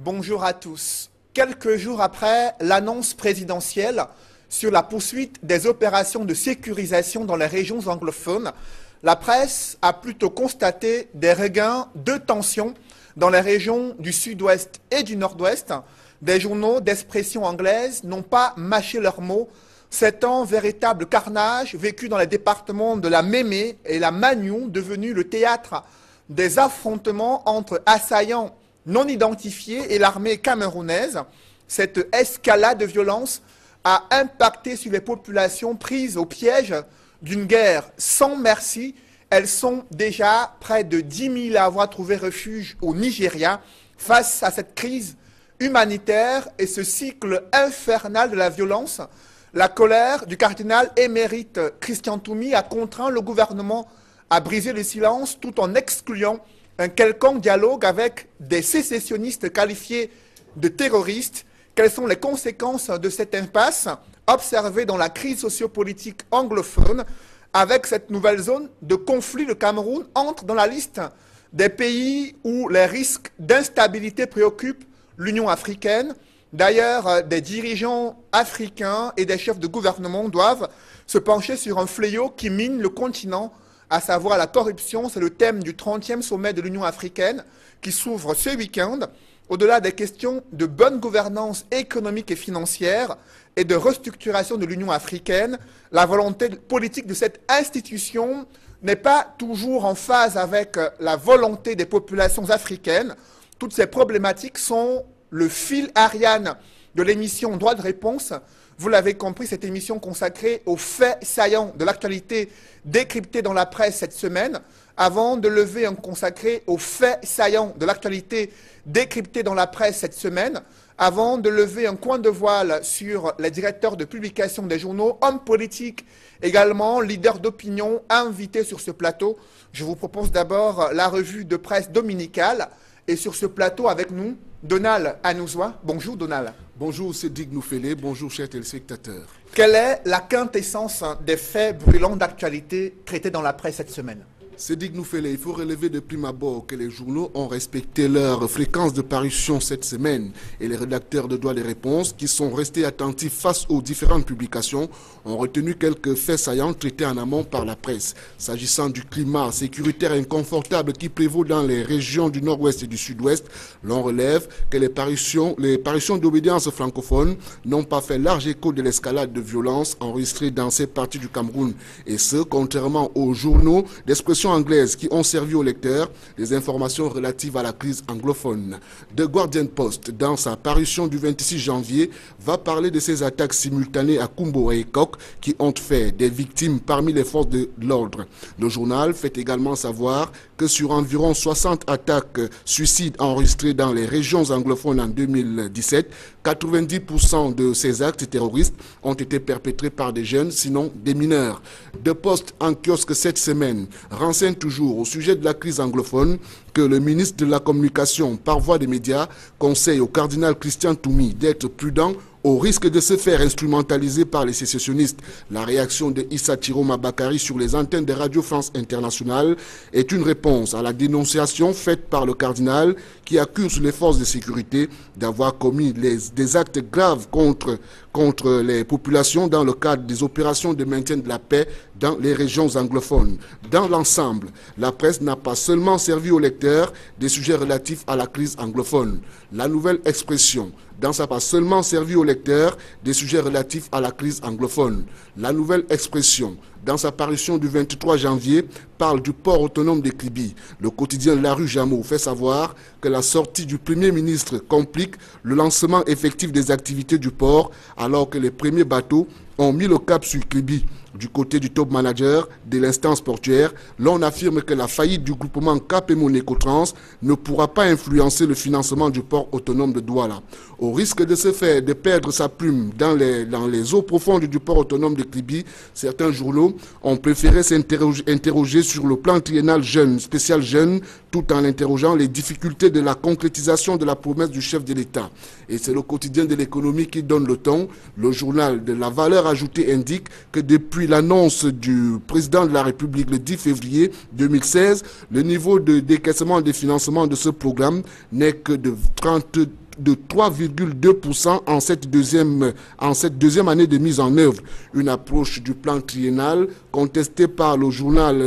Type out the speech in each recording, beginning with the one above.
Bonjour à tous. Quelques jours après l'annonce présidentielle sur la poursuite des opérations de sécurisation dans les régions anglophones, la presse a plutôt constaté des regains de tension dans les régions du sud-ouest et du nord-ouest. Des journaux d'expression anglaise n'ont pas mâché leurs mots. C'est un véritable carnage vécu dans les départements de la Mémé et la Magnou, devenu le théâtre des affrontements entre assaillants non identifiés et l'armée camerounaise. Cette escalade de violence a impacté sur les populations prises au piège d'une guerre sans merci. Elles sont déjà près de 10 000 à avoir trouvé refuge au Nigeria face à cette crise humanitaire et ce cycle infernal de la violence. La colère du cardinal émérite Christian Toumi a contraint le gouvernement à briser le silence tout en excluant un quelconque dialogue avec des sécessionnistes qualifiés de terroristes. Quelles sont les conséquences de cette impasse observée dans la crise sociopolitique anglophone? Avec cette nouvelle zone de conflit, le Cameroun entre dans la liste des pays où les risques d'instabilité préoccupent l'Union africaine. D'ailleurs, des dirigeants africains et des chefs de gouvernement doivent se pencher sur un fléau qui mine le continent, à savoir la corruption. C'est le thème du 30e sommet de l'Union africaine qui s'ouvre ce week-end. Au-delà des questions de bonne gouvernance économique et financière et de restructuration de l'Union africaine, la volonté politique de cette institution n'est pas toujours en phase avec la volonté des populations africaines. Toutes ces problématiques sont le fil Ariane de l'émission Droit de réponse. Vous l'avez compris, cette émission consacrée aux faits saillants de l'actualité décryptés dans la presse cette semaine. Avant de lever un consacré aux faits saillants de l'actualité décryptés dans la presse cette semaine, avant de lever un coin de voile sur les directeurs de publication des journaux, hommes politiques, également leaders d'opinion invités sur ce plateau, je vous propose d'abord la revue de presse dominicale. Et sur ce plateau avec nous, Donald Anouzoua. Bonjour Donald. Bonjour Cédric Noufélé, bonjour chers téléspectateurs. Quelle est la quintessence des faits brûlants d'actualité traités dans la presse cette semaine? Cédric Noufélé, il faut relever de prime abord que les journaux ont respecté leur fréquence de parution cette semaine et les rédacteurs de Droit des réponses, qui sont restés attentifs face aux différentes publications, ont retenu quelques faits saillants traités en amont par la presse. S'agissant du climat sécuritaire inconfortable qui prévaut dans les régions du nord-ouest et du sud-ouest, l'on relève que les parutions d'obédience francophone n'ont pas fait large écho de l'escalade de violence enregistrée dans ces parties du Cameroun. Et ce, contrairement aux journaux d'expression anglaises qui ont servi aux lecteurs des informations relatives à la crise anglophone. The Guardian Post, dans sa parution du 26 janvier, va parler de ces attaques simultanées à Kumbo et Ekok qui ont fait des victimes parmi les forces de l'ordre. Le journal fait également savoir que sur environ 60 attaques suicides enregistrées dans les régions anglophones en 2017, 90% de ces actes terroristes ont été perpétrés par des jeunes, sinon des mineurs. The Post en kiosque cette semaine renseigne toujours au sujet de la crise anglophone que le ministre de la Communication, par voie des médias, conseille au cardinal Christian Toumi d'être prudent au risque de se faire instrumentaliser par les sécessionnistes. La réaction de Issa Chiroma Bakari sur les antennes de Radio France Internationale est une réponse à la dénonciation faite par le cardinal qui accuse les forces de sécurité d'avoir commis des actes graves contre les populations dans le cadre des opérations de maintien de la paix dans les régions anglophones. Dans l'ensemble, la presse n'a pas seulement servi aux lecteurs des sujets relatifs à la crise anglophone. La Nouvelle Expression n'a pas seulement servi aux lecteurs des sujets relatifs à la crise anglophone. La Nouvelle Expression, dans sa parution du 23 janvier, parle du port autonome de Kribi. Le quotidien La Rue Jameau fait savoir que la sortie du Premier ministre complique le lancement effectif des activités du port alors que les premiers bateaux ont mis le cap sur Kribi. Du côté du top manager de l'instance portuaire, l'on affirme que la faillite du groupement Cap-Emon Ecotrans ne pourra pas influencer le financement du port autonome de Douala. Au risque de se faire de perdre sa plume dans les eaux profondes du port autonome de Kribi, certains journaux ont préféré s'interroger sur le plan triennal jeune, spécial jeune, tout en interrogeant les difficultés de la concrétisation de la promesse du chef de l'État. Et c'est le quotidien de l'économie qui donne le ton. Le journal de la valeur ajoutée indique que depuis l'annonce du président de la République le 10 février 2016, le niveau de décaissement des financements de ce programme n'est que de de 3,2% en cette deuxième année de mise en œuvre. Une approche du plan triennal contestée par le journal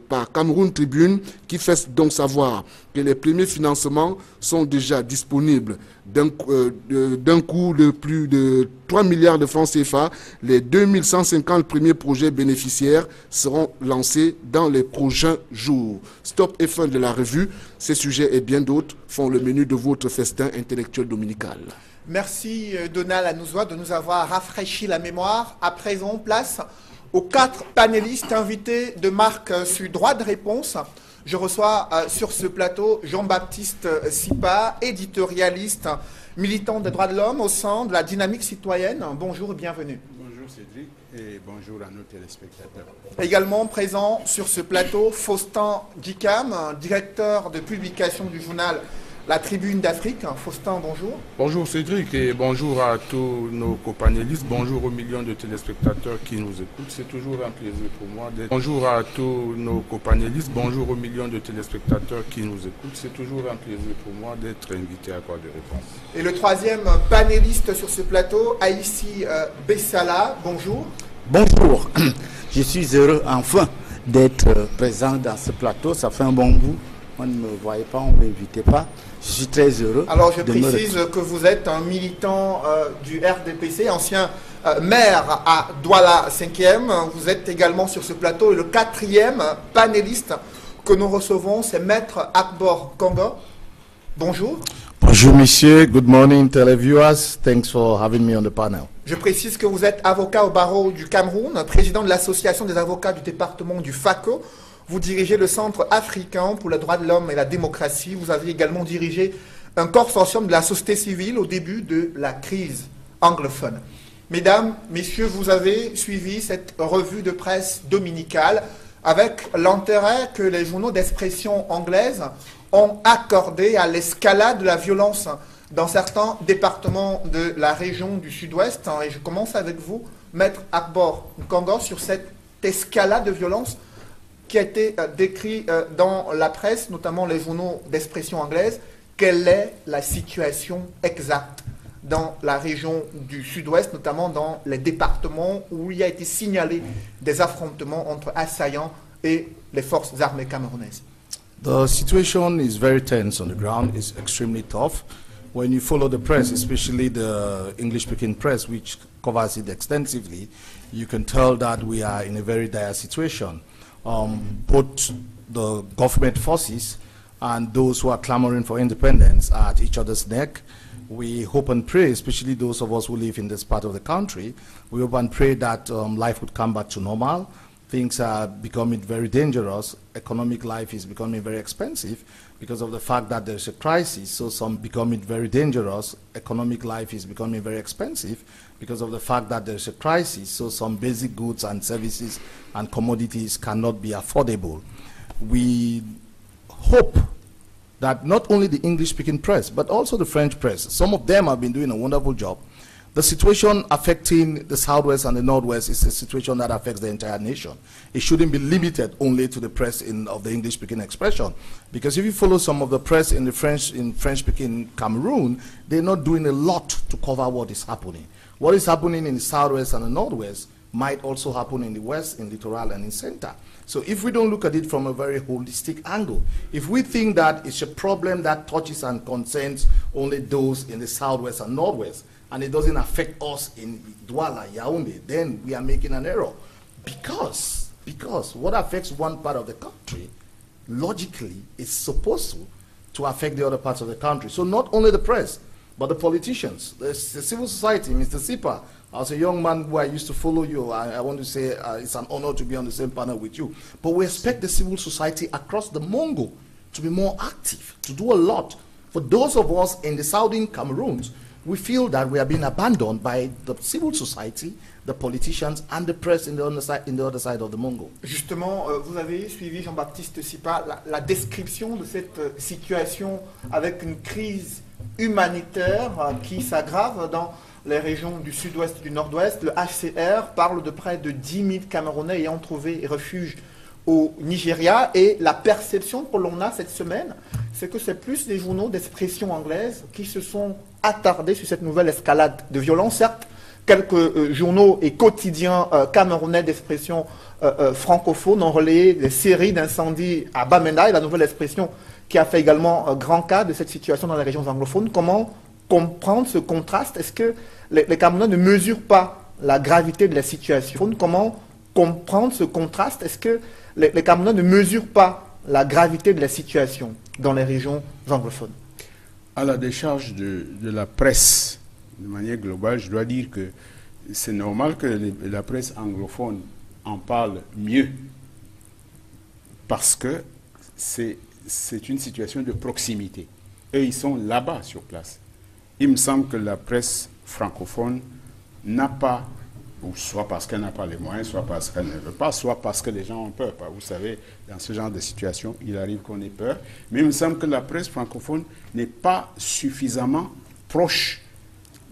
par Cameroun Tribune, qui fait donc savoir que les premiers financements sont déjà disponibles d'un coût de plus de 3 milliards de francs CFA. Les 2150 premiers projets bénéficiaires seront lancés dans les prochains jours. Stop et fin de la revue. Ces sujets et bien d'autres font le menu de votre festin intellectuel dominical. Merci Donald Anouzoua de nous avoir rafraîchi la mémoire. À présent, place aux 4 panélistes invités de marque sur droit de réponse. Je reçois sur ce plateau Jean-Baptiste Sipa, éditorialiste, militant des droits de l'homme au sein de la dynamique citoyenne. Bonjour et bienvenue. Bonjour Cédric et bonjour à nos téléspectateurs. Également présent sur ce plateau, Faustin Dikam, directeur de publication du journal La Tribune d'Afrique. Faustin, bonjour. Bonjour Cédric et bonjour à tous nos copanélistes. Bonjour aux millions de téléspectateurs qui nous écoutent. C'est toujours un plaisir pour moi d'être. Bonjour à tous nos copanélistes. Bonjour aux millions de téléspectateurs qui nous écoutent. C'est toujours un plaisir pour moi d'être invité à Droit de Réponse. Et le troisième panéliste sur ce plateau, Aïssi Bessala. Bonjour. Bonjour. Je suis heureux enfin d'être présent dans ce plateau. Ça fait un bon bout. On ne me voyait pas, on ne m'invitait pas. Je suis très heureux. Alors je précise que vous êtes un militant du RDPC, ancien maire à Douala 5e. Vous êtes également sur ce plateau. Et le 4e panéliste que nous recevons, c'est Maître Akbor Congo. Bonjour. Bonjour monsieur, good morning televiewers. Thanks for having me on the panel. Je précise que vous êtes avocat au barreau du Cameroun, président de l'association des avocats du département du FACO. Vous dirigez le Centre africain pour les droits de l'homme et la démocratie. Vous avez également dirigé un consortium de la société civile au début de la crise anglophone. Mesdames, messieurs, vous avez suivi cette revue de presse dominicale avec l'intérêt que les journaux d'expression anglaise ont accordé à l'escalade de la violence dans certains départements de la région du Sud-Ouest. Et je commence avec vous, Maître Akbor Congo, sur cette escalade de violence qui a été décrit dans la presse, notamment les journaux d'expression anglaise. Quelle est la situation exacte dans la région du Sud-Ouest, notamment dans les départements où il a été signalé des affrontements entre assaillants et les forces armées camerounaises? The situation is very tense on the ground. It's extremely tough. When you follow the press, especially the English-speaking press, which covers it extensively, you can tell that we are in a very dire situation. Both the government forces and those who are clamoring for independence are at each other's neck. We hope and pray, especially those of us who live in this part of the country, we hope and pray that life would come back to normal. Things are becoming very dangerous. Economic life is becoming very expensive because of the fact that there's a crisis, so some become it very dangerous. Economic life is becoming very expensive because of the fact that there's a crisis, so some basic goods and services and commodities cannot be affordable. We hope that not only the English-speaking press, but also the French press, some of them have been doing a wonderful job. The situation affecting the Southwest and the Northwest is a situation that affects the entire nation. It shouldn't be limited only to the press of the English-speaking expression. Because if you follow some of the press in French-speaking Cameroon, they're not doing a lot to cover what is happening. What is happening in the Southwest and the Northwest might also happen in the West, in Littoral, and in Center. So if we don't look at it from a very holistic angle, if we think that it's a problem that touches and concerns only those in the Southwest and Northwest, and it doesn't affect us in Douala, Yaoundé, then we are making an error. Because what affects one part of the country, logically, is supposed to affect the other parts of the country. So not only the press, but the politicians, the civil society. Mr. Sipa, as a young man who I used to follow you, I want to say it's an honor to be on the same panel with you. But we expect the civil society across the Mongo to be more active, to do a lot. For those of us in the southern Cameroons, we feel that we are being abandoned by the civil society, the politicians, and the press in the other side of the Mongo. Justement, vous avez suivi, Jean-Baptiste Sipa, la description de cette situation avec une crise humanitaire qui s'aggrave dans les régions du sud-ouest et du nord-ouest. Le HCR parle de près de 10 000 Camerounais ayant trouvé refuge au Nigeria, et la perception que l'on a cette semaine, c'est que c'est plus des journaux d'expression anglaise qui se sont attardés sur cette nouvelle escalade de violence. Certes, quelques journaux et quotidiens camerounais d'expression francophone ont relayé des séries d'incendies à Bamenda, et la nouvelle expression qui a fait également grand cas de cette situation dans les régions anglophones. Comment comprendre ce contraste? Est-ce que les Camerounais ne mesurent pas la gravité de la situation? Comment comprendre ce contraste? Est-ce que les Camerounais ne mesurent pas la gravité de la situation dans les régions anglophones? À la décharge de la presse, de manière globale, je dois dire que c'est normal que la presse anglophone en parle mieux, parce que c'est une situation de proximité. Eux, ils sont là-bas sur place. Il me semble que la presse francophone n'a pas, ou soit parce qu'elle n'a pas les moyens, soit parce qu'elle ne veut pas, soit parce que les gens ont peur. Vous savez, dans ce genre de situation, il arrive qu'on ait peur. Mais il me semble que la presse francophone n'est pas suffisamment proche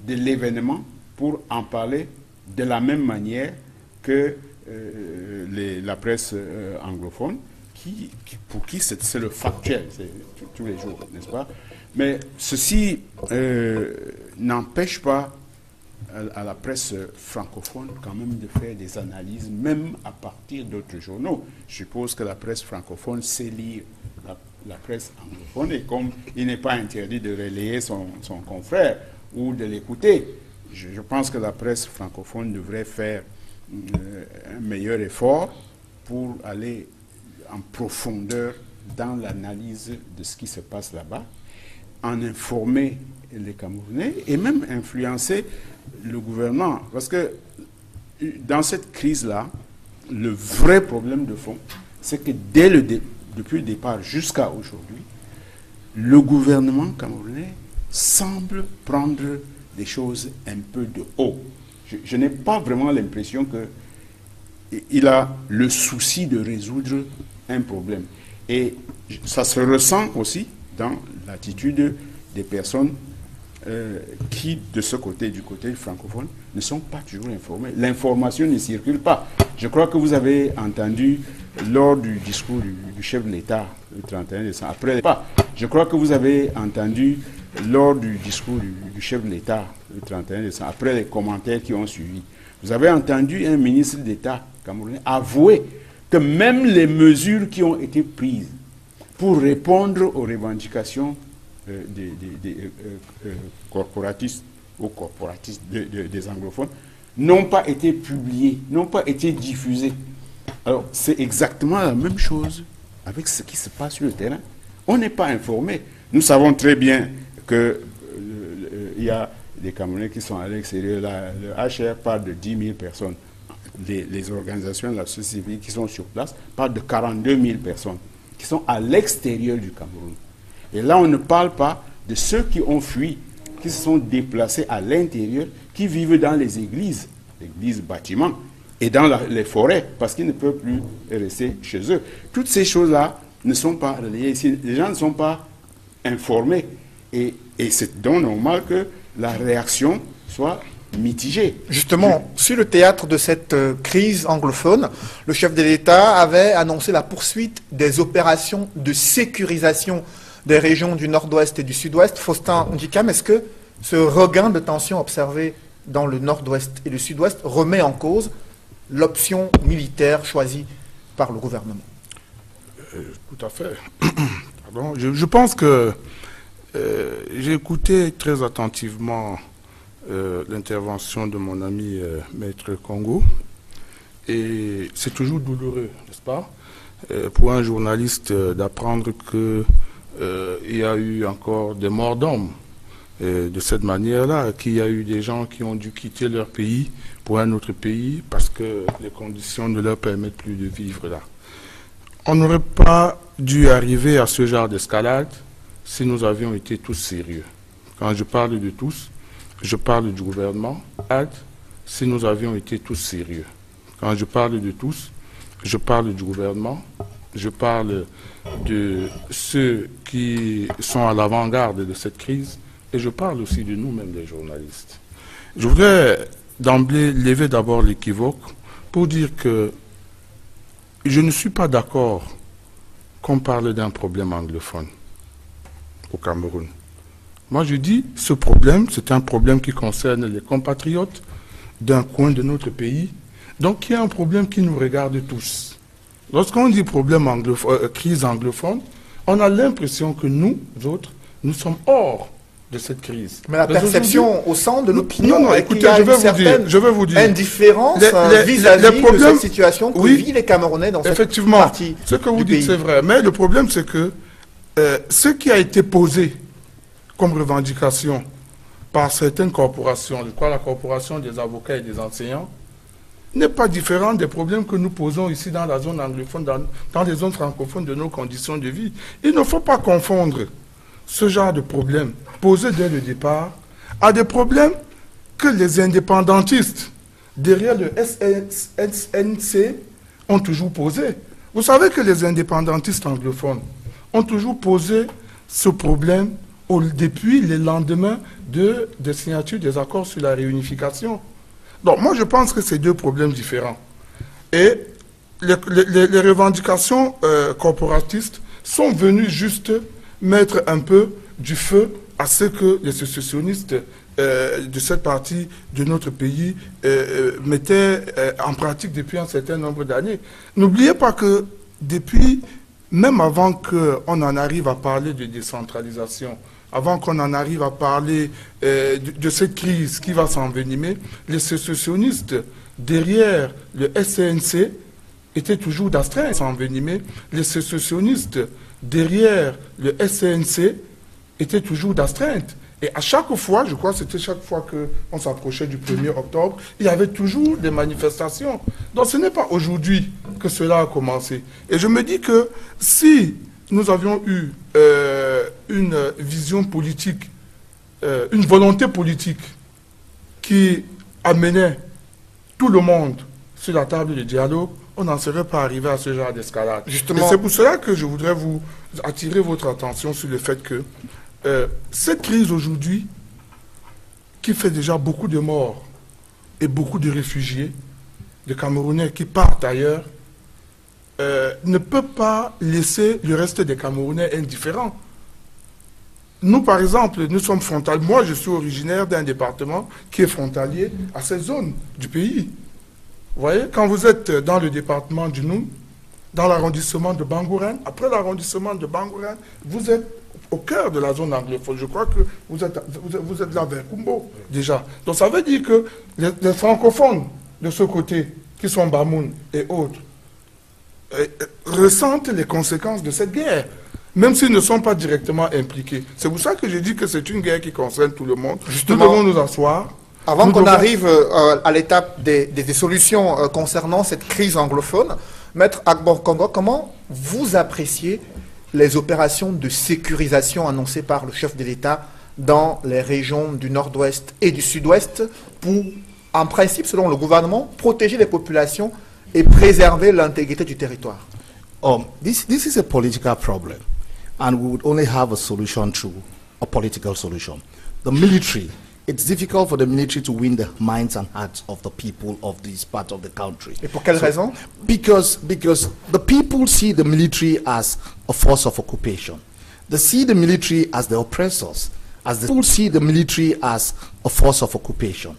de l'événement pour en parler de la même manière que la presse anglophone, pour qui c'est le factuel, c'est tous les jours, n'est-ce pas? Mais ceci n'empêche pas à la presse francophone quand même de faire des analyses, même à partir d'autres journaux. Je suppose que la presse francophone sait lire la presse anglophone, et comme il n'est pas interdit de relayer son confrère ou de l'écouter, je pense que la presse francophone devrait faire un meilleur effort pour aller en profondeur dans l'analyse de ce qui se passe là-bas, en informer les Camerounais et même influencer le gouvernement. Parce que dans cette crise-là, le vrai problème de fond, c'est que depuis le départ jusqu'à aujourd'hui, le gouvernement camerounais semble prendre des choses un peu de haut. Je n'ai pas vraiment l'impression qu'il a le souci de résoudre un problème. Et ça se ressent aussi dans l'attitude des personnes qui, de ce côté, du côté francophone, ne sont pas toujours informées. L'information ne circule pas. Je crois que vous avez entendu lors du discours du chef de l'État le 31 décembre, je crois que vous avez entendu lors du discours du chef de l'État le 31 décembre, après les commentaires qui ont suivi, vous avez entendu un ministre d'État camerounais avouer que même les mesures qui ont été prises pour répondre aux revendications des corporatistes ou corporatistes des anglophones n'ont pas été publiées, n'ont pas été diffusées. Alors, c'est exactement la même chose avec ce qui se passe sur le terrain. On n'est pas informé. Nous savons très bien qu'il y a des Camerounais qui sont à l'extérieur. Le HR parle de 10 000 personnes. Les organisations de la société civile qui sont sur place parlent de 42 000 personnes qui sont à l'extérieur du Cameroun. Et là, on ne parle pas de ceux qui ont fui, qui se sont déplacés à l'intérieur, qui vivent dans les églises bâtiments, et dans les forêts, parce qu'ils ne peuvent plus rester chez eux. Toutes ces choses-là ne sont pas relayées ici. Les gens ne sont pas informés. Et c'est donc normal que la réaction soit mitigée. Justement, sur le théâtre de cette crise anglophone, le chef de l'État avait annoncé la poursuite des opérations de sécurisation des régions du nord-ouest et du sud-ouest. Faustin Ndjikam, est-ce que ce regain de tension observé dans le nord-ouest et le sud-ouest remet en cause l'option militaire choisie par le gouvernement? Tout à fait. Pardon. Je pense que j'ai écouté très attentivement l'intervention de mon ami Maître Congo, et c'est toujours douloureux, n'est-ce pas, pour un journaliste d'apprendre qu'il y a eu encore des morts d'hommes de cette manière-là, qu'il y a eu des gens qui ont dû quitter leur pays pour un autre pays parce que les conditions ne leur permettent plus de vivre là. On n'aurait pas dû arriver à ce genre d'escalade si nous avions été tous sérieux. Quand je parle de tous, je parle du gouvernement. Si nous avions été tous sérieux. Quand je parle de tous, je parle du gouvernement, je parle de ceux qui sont à l'avant-garde de cette crise, et je parle aussi de nous-mêmes, les journalistes. Je voudrais d'emblée lever d'abord l'équivoque pour dire que je ne suis pas d'accord qu'on parle d'un problème anglophone. au Cameroun. Moi, je dis, ce problème, c'est un problème qui concerne les compatriotes d'un coin de notre pays, donc qui est un problème qui nous regarde tous. Lorsqu'on dit problème crise anglophone, on a l'impression que nous autres, nous sommes hors de cette crise. Mais la perception au centre de l'opinion, non, écoutez, je vais vous dire, indifférence vis-à-vis de cette situation que vivent les Camerounais dans cette partie du pays. Effectivement, ce que vous dites, c'est vrai. Mais le problème, c'est que ce qui a été posé comme revendication par certaines corporations, je crois la corporation des avocats et des enseignants, n'est pas différent des problèmes que nous posons ici dans la zone anglophone, dans les zones francophones de nos conditions de vie. Il ne faut pas confondre ce genre de problèmes posés dès le départ à des problèmes que les indépendantistes derrière le SNC ont toujours posés. Vous savez que les indépendantistes anglophones ont toujours posé ce problème depuis les lendemains des signatures des accords sur la réunification. Donc moi je pense que c'est deux problèmes différents. Et les revendications corporatistes sont venues juste mettre un peu du feu à ce que les sécessionnistes de cette partie de notre pays mettaient en pratique depuis un certain nombre d'années. N'oubliez pas que depuis, même avant qu'on en arrive à parler de décentralisation, avant qu'on en arrive à parler de cette crise qui va s'envenimer, les sécessionnistes derrière le SNC étaient toujours d'astreinte. S'envenimer, les sécessionnistes derrière le SNC étaient toujours d'astreinte. Et à chaque fois, je crois que c'était chaque fois qu'on s'approchait du 1er octobre, il y avait toujours des manifestations. Donc ce n'est pas aujourd'hui que cela a commencé. Et je me dis que si nous avions eu une vision politique, une volonté politique qui amenait tout le monde sur la table de dialogue, on n'en serait pas arrivé à ce genre d'escalade. Justement. Et c'est pour cela que je voudrais vous attirer votre attention sur le fait que cette crise aujourd'hui, qui fait déjà beaucoup de morts et beaucoup de réfugiés, de Camerounais qui partent ailleurs, ne peut pas laisser le reste des Camerounais indifférents. Nous, par exemple, nous sommes frontaliers. Moi, je suis originaire d'un département qui est frontalier à cette zone du pays. Vous voyez, quand vous êtes dans le département du Noun, dans l'arrondissement de Bangourane, après l'arrondissement de Bangourane, vous êtes au cœur de la zone anglophone. Je crois que vous êtes là vers Kumbo, déjà. Donc ça veut dire que les francophones de ce côté, qui sont Bamoun et autres, ressentent les conséquences de cette guerre, même s'ils ne sont pas directement impliqués. C'est pour ça que je dis que c'est une guerre qui concerne tout le monde. Justement, nous devons nous asseoir. Avant qu'on arrive à l'étape des solutions concernant cette crise anglophone, Maître Agbor Congo, comment vous appréciez les opérations de sécurisation annoncées par le chef de l'État dans les régions du nord-ouest et du sud-ouest pour, en principe, selon le gouvernement, protéger les populations et préserver l'intégrité du territoire? This is a political problem, and we would only have a solution through a political solution. The military, it's difficult for the military to win the minds and hearts of the people of this part of the country. Et pour quelle raison? Because the people see the military as a force of occupation. They see the military as the oppressors. As the people see the military as a force of occupation.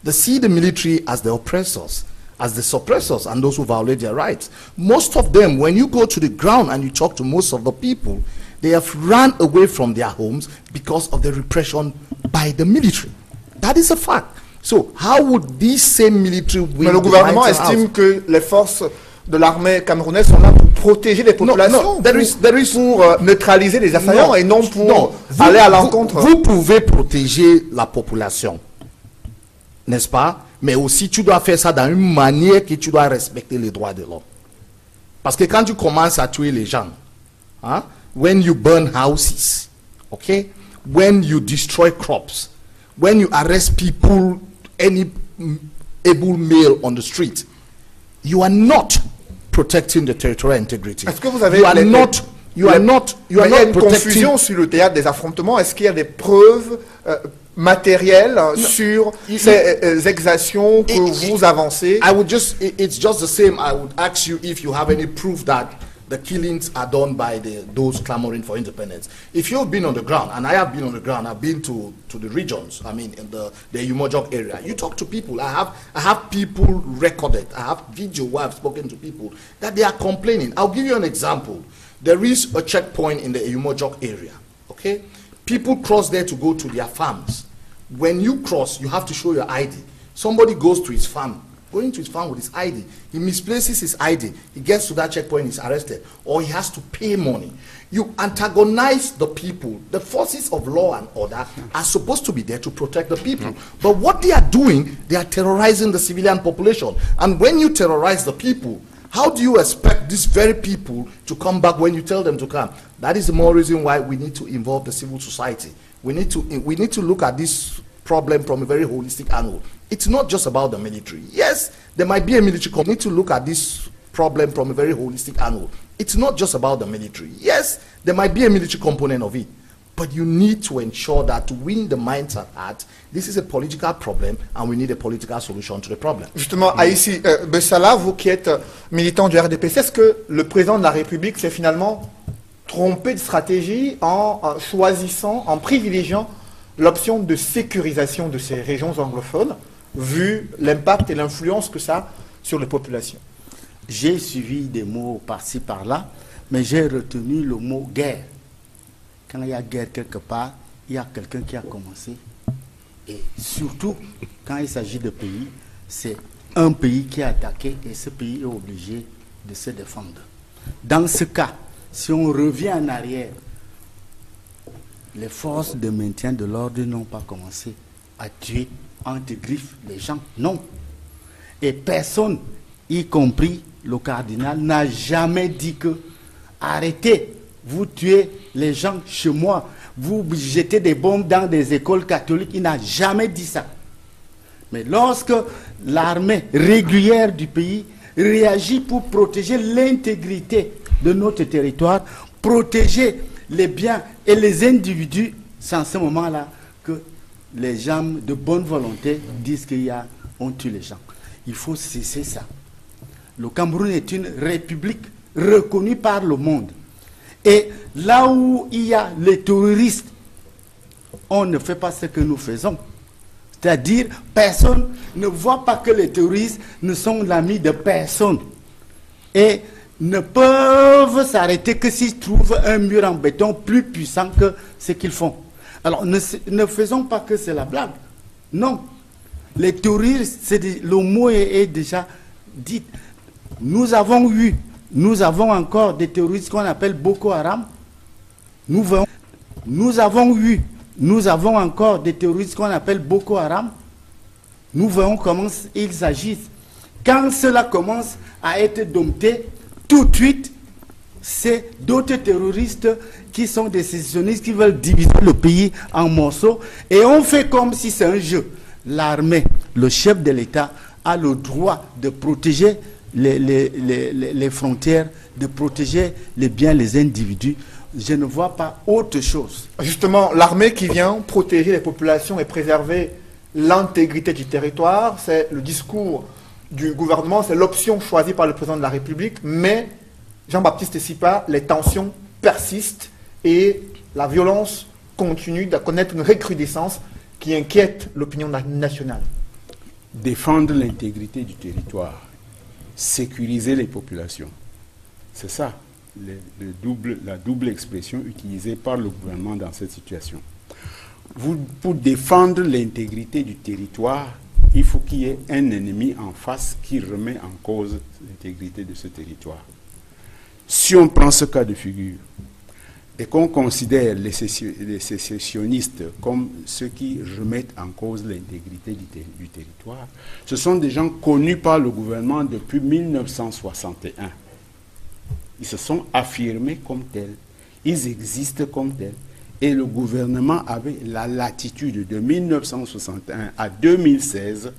They see the military as the oppressors, as the suppressors and those who violate their rights. Most of them, when you go to the ground and you talk to most of the people, they have run away from their homes because of the repression by the military. That is a fact. So how would this same military win? Mais le gouvernement estime que les forces de l'armée camerounaise sont là pour protéger les populations, pour neutraliser les assaillants et non pour aller à l'encontre. Vous pouvez protéger la population, n'est-ce pas? Mais aussi tu dois faire ça dans une manière que tu dois respecter les droits de l'homme. Parce que quand tu commences à tuer les gens, hein, when you burn houses, okay, when you destroy crops, when you arrest people, any able male on the street, you are not protecting the territorial integrity. Est-ce que vous avez you are not une confusion sur le théâtre des affrontements? Est-ce qu'il y a des preuves matérielles sur ces exactions que vous avancez? It's just the same. I would ask you if you have any proof that the killings are done by those clamoring for independence. If you've been on the ground, and I have been on the ground, I've been to the regions, I mean, in the Umojok area, you talk to people, I have people recorded, I have video where I've spoken to people, that they are complaining. I'll give you an example. There is a checkpoint in the Umojok area, okay? People cross there to go to their farms. When you cross, you have to show your ID. Somebody goes to his farm, going to his farm with his ID. He misplaces his ID. He gets to that checkpoint, he's arrested. Or he has to pay money. You antagonize the people. The forces of law and order are supposed to be there to protect the people. But what they are doing, they are terrorizing the civilian population. And when you terrorize the people, how do you expect these very people to come back when you tell them to come? That is the more reason why we need to involve the civil society. We need to look at this problem from a very holistic angle. It's not just about the military. Yes, there might be a military component. We need to look at this problem from a very holistic angle. It's not just about the military. Yes, there might be a military component of it. But you need to ensure that to win the minds at heart, this is a political problem and we need a political solution to the problem. Justement, Aïssi Bessala, vous qui êtes militant du RDPC, est-ce que le président de la République s'est finalement trompé de stratégie en choisissant, en privilégiant l'option de sécurisation de ces régions anglophones, vu l'impact et l'influence que ça a sur les populations? J'ai suivi des mots par-ci, par-là, mais j'ai retenu le mot guerre. Quand il y a guerre quelque part, il y a quelqu'un qui a commencé. Et surtout, quand il s'agit de pays, c'est un pays qui est attaqué et ce pays est obligé de se défendre. Dans ce cas, si on revient en arrière, les forces de maintien de l'ordre n'ont pas commencé à tuer entre griffes les gens. Non. Et personne, y compris le cardinal, n'a jamais dit que arrêtez, vous tuez les gens chez moi, vous jetez des bombes dans des écoles catholiques. Il n'a jamais dit ça. Mais lorsque l'armée régulière du pays réagit pour protéger l'intégrité de notre territoire, protéger les biens et les individus, c'est en ce moment-là que les gens de bonne volonté disent qu'on tue les gens. Il faut cesser ça. Le Cameroun est une république reconnue par le monde. Et là où il y a les terroristes, on ne fait pas ce que nous faisons. C'est-à-dire, personne ne voit pas que les terroristes ne sont l'ami de personne. Et ne peuvent s'arrêter que s'ils trouvent un mur en béton plus puissant que ce qu'ils font. Alors, ne faisons pas que c'est la blague. Non. Les terroristes, le mot est déjà dit. Nous avons encore des terroristes qu'on appelle Boko Haram. Nous avons encore des terroristes qu'on appelle Boko Haram. Nous voyons comment ils agissent. Quand cela commence à être dompté, tout de suite, c'est d'autres terroristes qui sont des sécessionnistes qui veulent diviser le pays en morceaux. Et on fait comme si c'est un jeu. L'armée, le chef de l'État, a le droit de protéger les frontières, de protéger les biens, les individus. Je ne vois pas autre chose. Justement, l'armée qui vient protéger les populations et préserver l'intégrité du territoire, c'est le discours du gouvernement, c'est l'option choisie par le président de la République, mais Jean-Baptiste Sipa, les tensions persistent et la violence continue de connaître une recrudescence qui inquiète l'opinion nationale. Défendre l'intégrité du territoire, sécuriser les populations, c'est ça la double expression utilisée par le gouvernement dans cette situation. Pour défendre l'intégrité du territoire, il faut qu'il y ait un ennemi en face qui remet en cause l'intégrité de ce territoire. Si on prend ce cas de figure et qu'on considère les sécessionnistes comme ceux qui remettent en cause l'intégrité du territoire, ce sont des gens connus par le gouvernement depuis 1961. Ils se sont affirmés comme tels, ils existent comme tels. Et le gouvernement avait la latitude de 1961 à 2016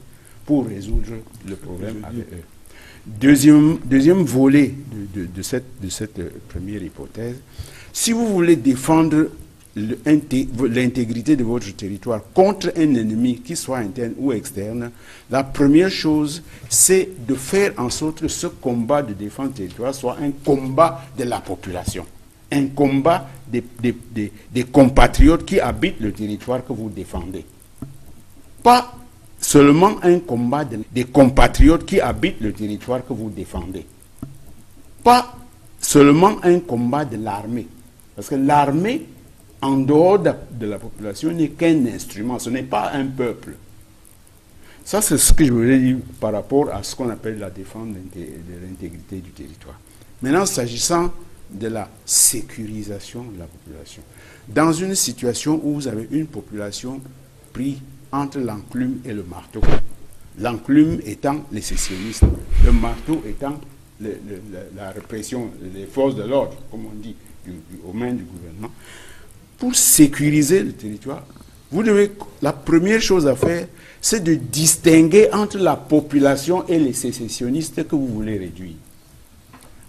pour résoudre le problème avec eux. Deuxième volet de cette première hypothèse, si vous voulez défendre l'intégrité de votre territoire contre un ennemi, qui soit interne ou externe, la première chose, c'est de faire en sorte que ce combat de défense du territoire soit un combat de la population, un combat des compatriotes qui habitent le territoire que vous défendez. Pas seulement un combat des compatriotes qui habitent le territoire que vous défendez. Pas seulement un combat de l'armée. Parce que l'armée, en dehors de la population, n'est qu'un instrument, ce n'est pas un peuple. Ça, c'est ce que je voulais dire par rapport à ce qu'on appelle la défense de l'intégrité du territoire. Maintenant, s'agissant de la sécurisation de la population. Dans une situation où vous avez une population prise entre l'enclume et le marteau, l'enclume étant les sécessionnistes, le marteau étant la répression, les forces de l'ordre, comme on dit, aux mains du gouvernement, pour sécuriser le territoire, la première chose à faire, c'est de distinguer entre la population et les sécessionnistes que vous voulez réduire.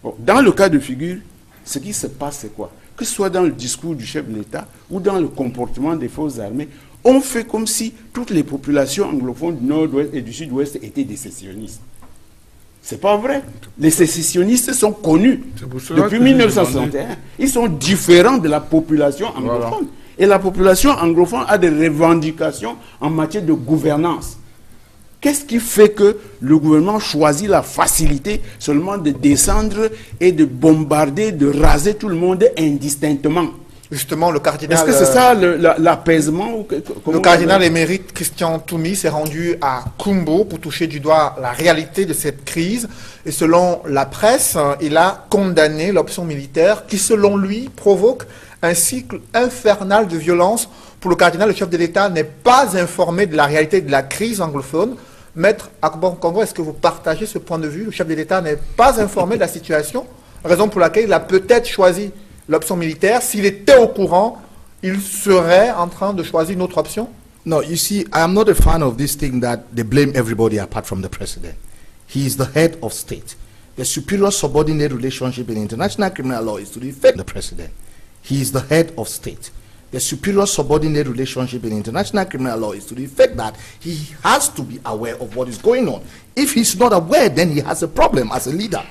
Bon, dans le cas de figure, ce qui se passe, c'est quoi? Que ce soit dans le discours du chef de l'État ou dans le comportement des forces armées, on fait comme si toutes les populations anglophones du nord-ouest et du sud-ouest étaient des sécessionnistes. C'est pas vrai. Les sécessionnistes sont connus depuis 1961. Ils sont différents de la population anglophone. Voilà. Et la population anglophone a des revendications en matière de gouvernance. Qu'est-ce qui fait que le gouvernement choisit la facilité seulement de descendre et de bombarder, de raser tout le monde indistinctement? Justement, le cardinal... Est-ce que c'est ça l'apaisement? Le cardinal émérite Christian Toumi s'est rendu à Kumbo pour toucher du doigt la réalité de cette crise. Et selon la presse, il a condamné l'option militaire qui, selon lui, provoque un cycle infernal de violence. Pour le cardinal, le chef de l'État n'est pas informé de la réalité de la crise anglophone. Maître Akbar Congo, est-ce que vous partagez ce point de vue? Le chef de l'État n'est pas informé de la situation, raison pour laquelle il a peut-être choisi l'option militaire. S'il était au courant, il serait en train de choisir une autre option? No, you see, I am not a fan of this thing that they blame everybody apart from the president. He is the head of state. The superior subordinate relationship in international criminal law is to the effect of the president. He is the head of state. The superior subordinate relationship in international criminal law is to the effect that he has to be aware of what is going on. If he's not aware, then he has a problem as a leader.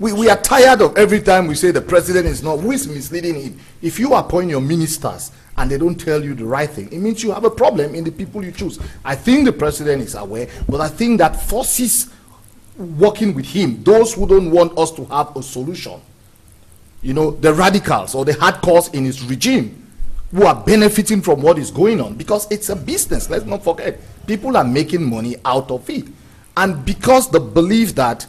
We are tired of every time we say the president is not, who is misleading him? If you appoint your ministers and they don't tell you the right thing, it means you have a problem in the people you choose. I think the president is aware, but I think that forces working with him, those who don't want us to have a solution, you know, the radicals or the hardcores in his regime who are benefiting from what is going on, because it's a business, let's not forget. People are making money out of it. And because the belief that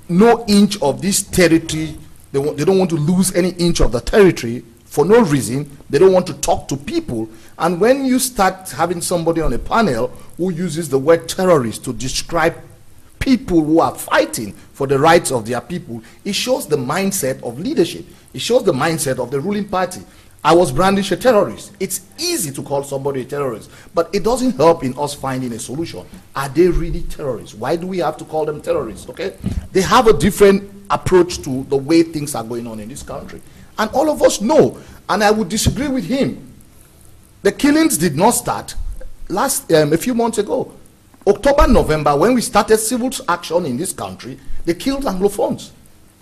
no inch of this territory, they don't want to lose any inch of the territory for no reason. They don't want to talk to people. And when you start having somebody on a panel who uses the word terrorist to describe people who are fighting for the rights of their people, it shows the mindset of leadership. It shows the mindset of the ruling party. I was brandished a terrorist. It's easy to call somebody a terrorist, but it doesn't help in us finding a solution. Are they really terrorists? Why do we have to call them terrorists, okay? They have a different approach to the way things are going on in this country. And all of us know, and I would disagree with him. The killings did not start a few months ago. October, November, when we started civil action in this country, they killed Anglophones.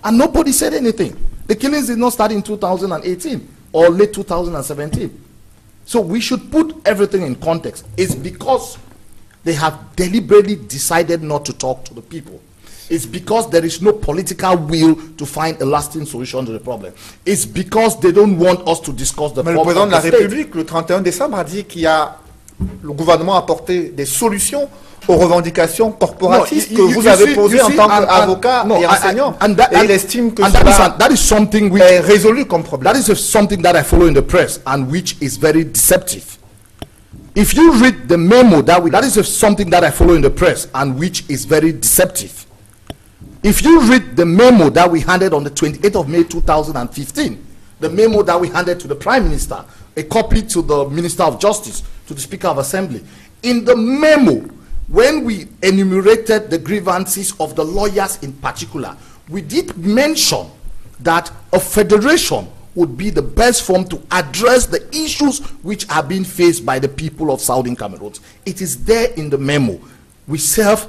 And nobody said anything. The killings did not start in 2018. Or late 2017. So we should put everything in context. It's because they have deliberately decided not to talk to the people. It's because there is no political will to find a lasting solution to the problem. It's because they don't want us to discuss the problem. Le président de la République, le 31 décembre, a dit le gouvernement a apporté des solutions aux revendications corporatistes que vous avez posées en tant qu'avocat et enseignant. Et il estime que that is something which est résolu comme problème. That is something that I follow in the press and which is very deceptive. If you read the memo that is something that I follow in the press and which is very deceptive. If you read the memo that we handed on the 28th of May 2015, the memo that we handed to the Prime Minister, a copy to the Minister of Justice, to the Speaker of Assembly, in the memo, when we enumerated the grievances of the lawyers in particular, we did mention that a federation would be the best form to address the issues which are being faced by the people of Southern Cameroon. It is there in the memo. We serve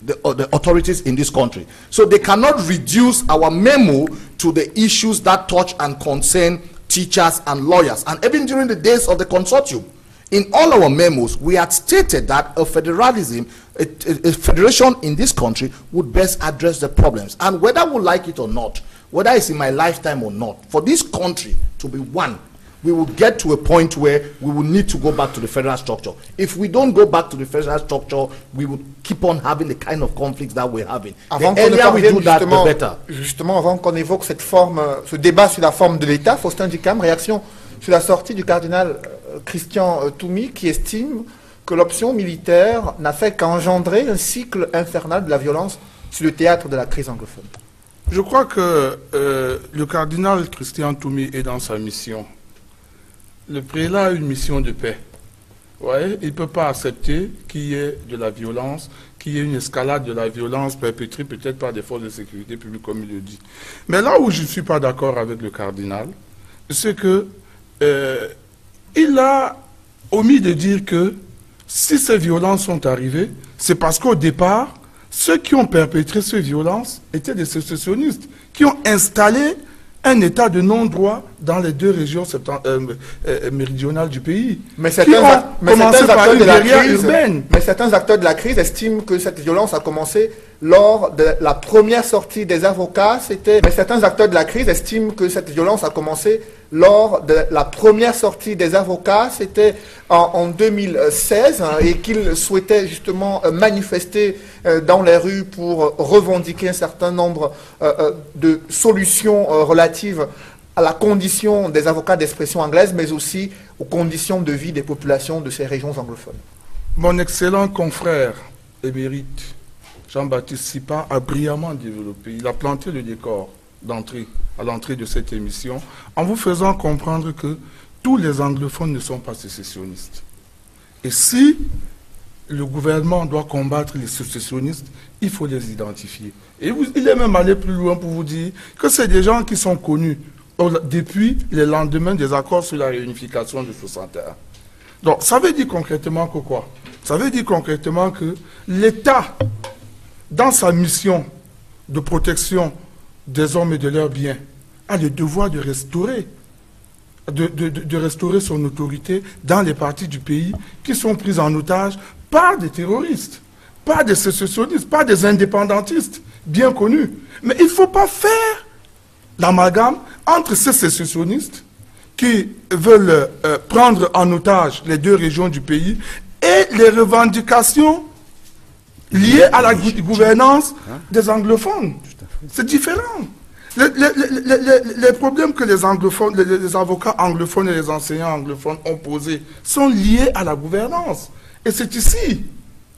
the authorities in this country. So they cannot reduce our memo to the issues that touch and concern teachers and lawyers. And even during the days of the consortium, in all our memos, we had stated that a federalism, a federation in this country would best address the problems. And whether we like it or not, whether it's in my lifetime or not, for this country to be one, we will get to a point where we will need to go back to the federal structure. If we don't go back to the federal structure, we will keep on having the kind of conflicts that we're having. Avant The earlier we do that, the better. Justement, avant qu'on évoque cette forme, ce débat sur la forme de l'État, Faustin Dicam, réaction sur la sortie du cardinal Christian Toumi, qui estime que l'option militaire n'a fait qu'engendrer un cycle infernal de la violence sur le théâtre de la crise anglophone. Je crois que le cardinal Christian Toumi est dans sa mission. Le prélat a une mission de paix. Ouais, il ne peut pas accepter qu'il y ait de la violence, qu'il y ait une escalade de la violence perpétrée peut-être par des forces de sécurité publique, comme il le dit. Mais là où je ne suis pas d'accord avec le cardinal, c'est que il a omis de dire que si ces violences sont arrivées, c'est parce qu'au départ, ceux qui ont perpétré ces violences étaient des sécessionnistes, qui ont installé un état de non-droit dans les deux régions méridionales du pays. Mais certains acteurs de la crise estiment que cette violence a commencé lors de la première sortie des avocats. Mais certains acteurs de la crise estiment que cette violence a commencé lors de la première sortie des avocats, c'était en 2016, hein, et qu'ils souhaitaient justement manifester dans les rues pour revendiquer un certain nombre de solutions relatives à la condition des avocats d'expression anglaise, mais aussi aux conditions de vie des populations de ces régions anglophones. Mon excellent confrère émérite, Jean-Baptiste Sipa, a brillamment développé. Il a planté le décor à l'entrée de cette émission, en vous faisant comprendre que tous les anglophones ne sont pas sécessionnistes. Et si le gouvernement doit combattre les sécessionnistes, il faut les identifier. Et il est même allé plus loin pour vous dire que c'est des gens qui sont connus depuis les lendemains des accords sur la réunification de 61. Donc, ça veut dire concrètement que quoi? Ça veut dire concrètement que l'État, dans sa mission de protection des hommes et de leurs biens, a le devoir de restaurer, restaurer son autorité dans les parties du pays qui sont prises en otage par des terroristes, par des sécessionnistes, par des indépendantistes bien connus. Mais il ne faut pas faire l'amalgame entre ces sécessionnistes qui veulent prendre en otage les deux régions du pays et les revendications liées à la gouvernance des anglophones. C'est différent. Les problèmes que les anglophones, les avocats anglophones et les enseignants anglophones ont posés sont liés à la gouvernance. Et c'est ici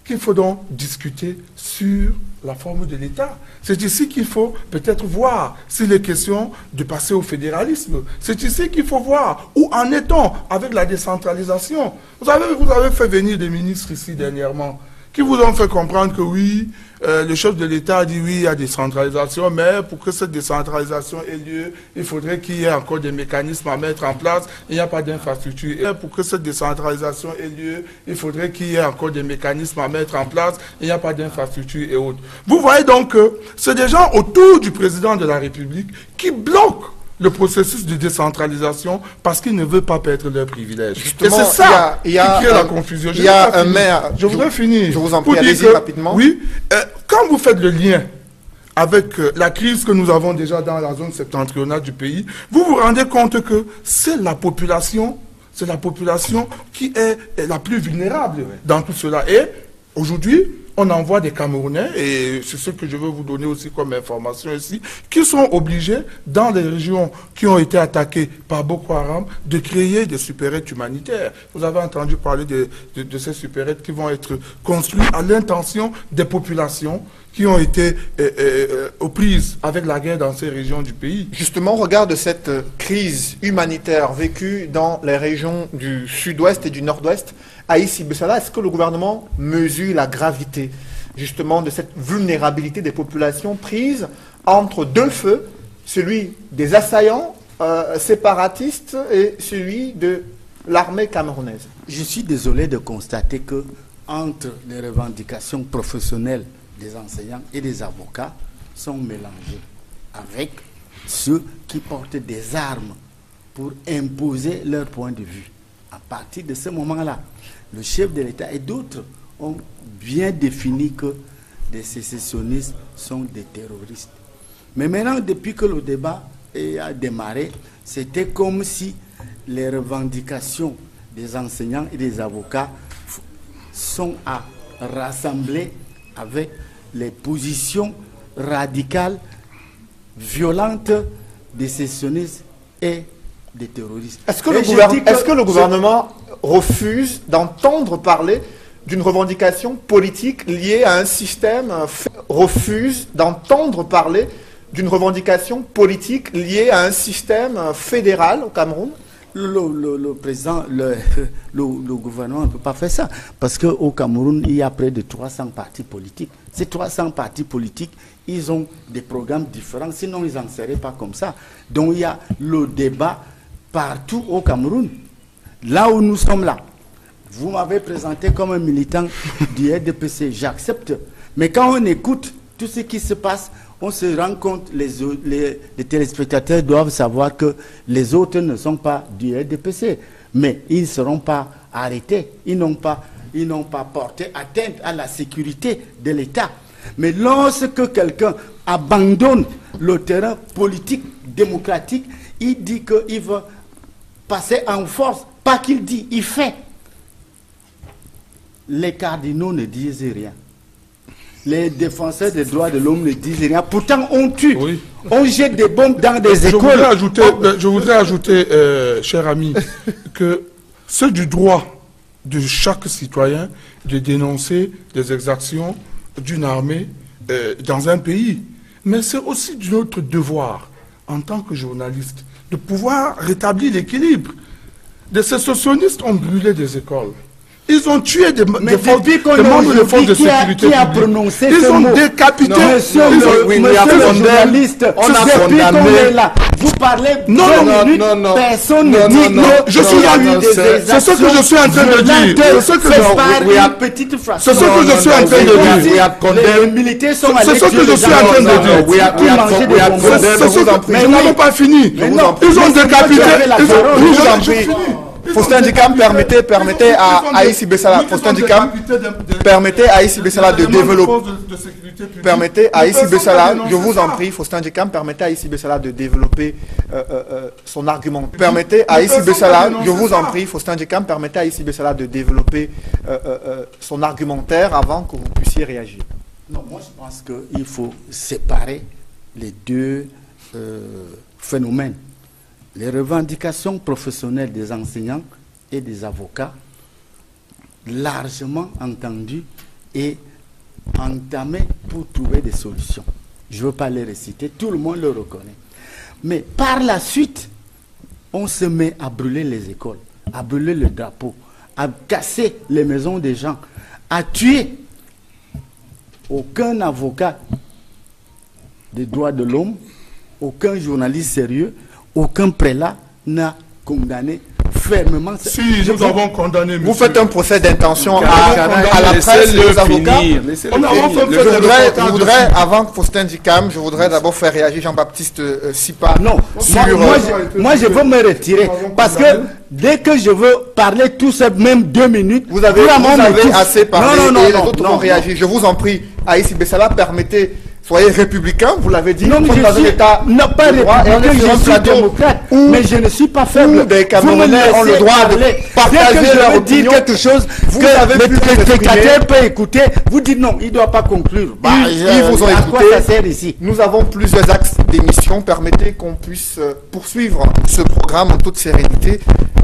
qu'il faut donc discuter sur la forme de l'État. C'est ici qu'il faut peut-être voir s'il est question de passer au fédéralisme. C'est ici qu'il faut voir où en est-on avec la décentralisation. Vous avez fait venir des ministres ici dernièrement qui vous ont fait comprendre que oui, le chef de l'État a dit oui, il y a décentralisation, mais pour que cette décentralisation ait lieu, il faudrait qu'il y ait encore des mécanismes à mettre en place. Il n'y a pas d'infrastructure. Et pour que cette décentralisation ait lieu, il faudrait qu'il y ait encore des mécanismes à mettre en place. Il n'y a pas d'infrastructure et autres. Vous voyez donc que c'est des gens autour du président de la République qui bloquent le processus de décentralisation parce qu'ils ne veulent pas perdre leurs privilèges. Justement, et c'est ça qui crée la confusion. Il y a un maire... Je voudrais finir. Je vous en prie, allez-y rapidement. Oui, quand vous faites le lien avec la crise que nous avons déjà dans la zone septentrionale du pays, vous vous rendez compte que c'est la population qui est la plus vulnérable dans tout cela. Et aujourd'hui, on envoie des Camerounais, et c'est ce que je veux vous donner aussi comme information ici, qui sont obligés, dans les régions qui ont été attaquées par Boko Haram, de créer des supérettes humanitaires. Vous avez entendu parler de ces supérettes qui vont être construites à l'intention des populations qui ont été aux prises avec la guerre dans ces régions du pays. Justement, au regard de cette crise humanitaire vécue dans les régions du sud-ouest et du nord-ouest, Aïssi Bessala, est-ce que le gouvernement mesure la gravité justement de cette vulnérabilité des populations prises entre deux feux, celui des assaillants séparatiste et celui de l'armée camerounaise. Je suis désolé de constater que entre les revendications professionnelles des enseignants et des avocats sont mélangées avec ceux qui portent des armes pour imposer leur point de vue. À partir de ce moment-là, le chef de l'État et d'autres ont bien défini que des sécessionnistes sont des terroristes. Mais maintenant, depuis que le débat a démarré, c'était comme si les revendications des enseignants et des avocats sont à rassembler avec les positions radicales, violentes des sécessionnistes et des terroristes. Est-ce que, le gouvernement refuse d'entendre parler d'une revendication politique liée à un système fédéral au Cameroun? Le président, le gouvernement ne peut pas faire ça. Parce qu'au Cameroun, il y a près de 300 partis politiques. Ces 300 partis politiques, ils ont des programmes différents. Sinon, ils n'en seraient pas comme ça. Donc, il y a le débat partout au Cameroun. Là où nous sommes là. Vous m'avez présenté comme un militant du RDPC. J'accepte. Mais quand on écoute tout ce qui se passe, on se rend compte, les téléspectateurs doivent savoir que les autres ne sont pas du RDPC. Mais ils ne seront pas arrêtés. Ils n'ont pas porté atteinte à la sécurité de l'État. Mais lorsque quelqu'un abandonne le terrain politique, démocratique, il dit qu'il veut passer en force. Pas qu'il dit, il fait. Les cardinaux ne disent rien. Les défenseurs des droits de l'homme ne disent rien. Pourtant, on tue. Oui. On jette des bombes dans des écoles. Je voudrais ajouter, cher ami, que c'est du droit de chaque citoyen de dénoncer les exactions d'une armée dans un pays. Mais c'est aussi de notre devoir, en tant que journaliste, de pouvoir rétablir l'équilibre. Des sécessionnistes ont brûlé des écoles. Ils ont tué des membres des forces de sécurité. Qui a prononcé ils ont décapité. Monsieur le journaliste, on a condamné. Vous parlez non, personne ne dit non. Je suis c'est ce que je suis en train de dire. C'est ce que je suis en train de dire. Les militaires sont allés. C'est ce que je suis en train de dire. Mais nous n'avons pas fini. Ils ont décapité. Faustin Dikam, permettez à Aïssi Bessala, permettez à Aïssi Bessala de développer. Permettez à Aïssi Bessala, je vous en prie, Faustin Dikam, permettez à Aïssi Bessala de développer son argument. Permettez à Aïssi Bessala, je vous en prie, Faustin Dikam, permettez à Aïssi Bessala de développer son argumentaire avant que vous puissiez réagir. Non, moi je pense qu'il faut séparer les deux phénomènes. Les revendications professionnelles des enseignants et des avocats, largement entendues et entamées pour trouver des solutions. Je ne veux pas les réciter, tout le monde le reconnaît. Mais par la suite, on se met à brûler les écoles, à brûler le drapeau, à casser les maisons des gens, à tuer. Aucun avocat des droits de l'homme, aucun journaliste sérieux, aucun prélat n'a condamné fermement. Si, nous avons condamné. Vous faites un procès d'intention à la presse et aux avocats. Je voudrais, avant que Faustin Dikam, je voudrais d'abord faire réagir Jean-Baptiste Sipa. Non, moi je veux me retirer. Parce que dès que je veux parler tout ça, même 2 minutes, vous avez assez parlé et les autres vont réagir. Je vous en prie, Aïssi Bessala, permettez. Soyez républicain, vous l'avez dit. Non, mais je suis pas républicain, je suis démocrate, mais je ne suis pas faible. Des Camerounais ont le droit de partager leur opinion. Dire quelque chose que le téléspectateur peut écouter, vous dites non, il ne doit pas conclure. Ils vous ont écouté. À quoi ça sert ici? Nous avons plusieurs axes d'émission. Permettez qu'on puisse poursuivre ce programme en toute sérénité.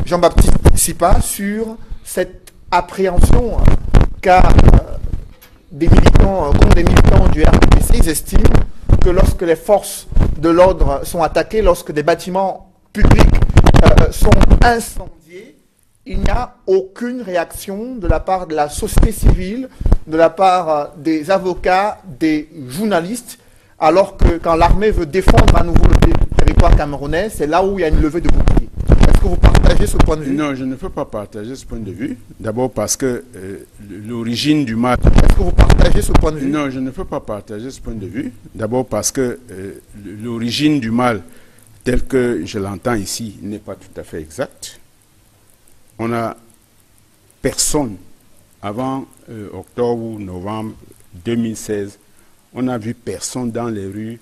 Jean-Baptiste Sipa, sur cette appréhension qu'a des militants du RDPC, ils estiment que lorsque les forces de l'ordre sont attaquées, lorsque des bâtiments publics sont incendiés, il n'y a aucune réaction de la part de la société civile, de la part des avocats, des journalistes, alors que quand l'armée veut défendre à nouveau le territoire camerounais, c'est là où il y a une levée de bouclier. Est-ce que vous partagez ce point de vue? Non, je ne peux pas partager ce point de vue. D'abord parce que l'origine du mal... Est-ce que vous partagez ce point de vue? Non, je ne peux pas partager ce point de vue. D'abord parce que l'origine du mal, tel que je l'entends ici, n'est pas tout à fait exacte. On a personne, avant octobre ou novembre 2016, on n'a vu personne dans les rues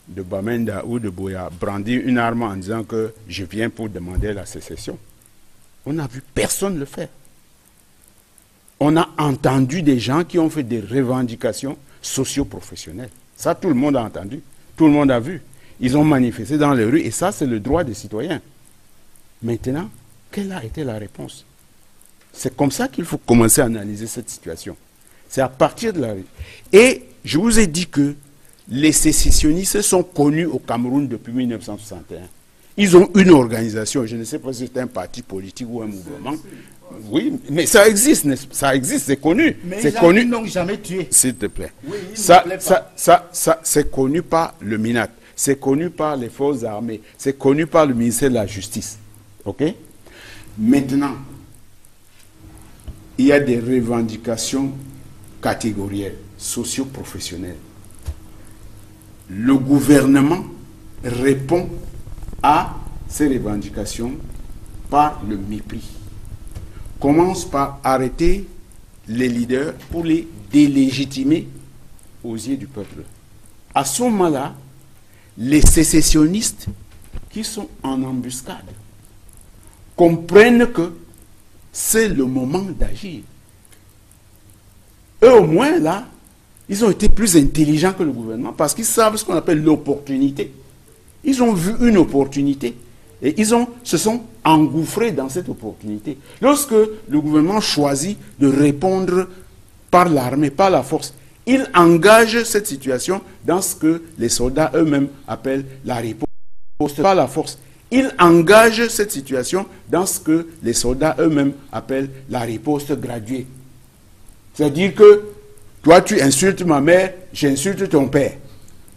de Bamenda ou de Boya brandir une arme en disant que je viens pour demander la sécession. On n'a vu personne le faire. On a entendu des gens qui ont fait des revendications socio-professionnelles. Ça, tout le monde a entendu. Tout le monde a vu. Ils ont manifesté dans les rues et ça, c'est le droit des citoyens. Maintenant, quelle a été la réponse? C'est comme ça qu'il faut commencer à analyser cette situation. C'est à partir de la rue. Et je vous ai dit que les sécessionnistes sont connus au Cameroun depuis 1961. Ils ont une organisation, je ne sais pas si c'est un parti politique ou un mouvement. Oui, mais ça existe, c'est connu. Mais ils n'ont jamais tué. S'il te plaît. Oui, Ça, c'est connu par le MINAT, c'est connu par les forces armées, c'est connu par le ministère de la Justice. OK? Maintenant, il y a des revendications catégorielles, socio-professionnelles. Le gouvernement répond à ces revendications par le mépris. Commence par arrêter les leaders pour les délégitimer aux yeux du peuple. À ce moment-là, les sécessionnistes qui sont en embuscade comprennent que c'est le moment d'agir. Eux, au moins, là, ils ont été plus intelligents que le gouvernement parce qu'ils savent ce qu'on appelle l'opportunité. Ils ont vu une opportunité et se sont engouffrés dans cette opportunité. Lorsque le gouvernement choisit de répondre par l'armée, par la force, il engage cette situation dans ce que les soldats eux-mêmes appellent la riposte par la force. Il engage cette situation dans ce que les soldats eux-mêmes appellent la riposte graduée. C'est-à-dire que toi, tu insultes ma mère, j'insulte ton père.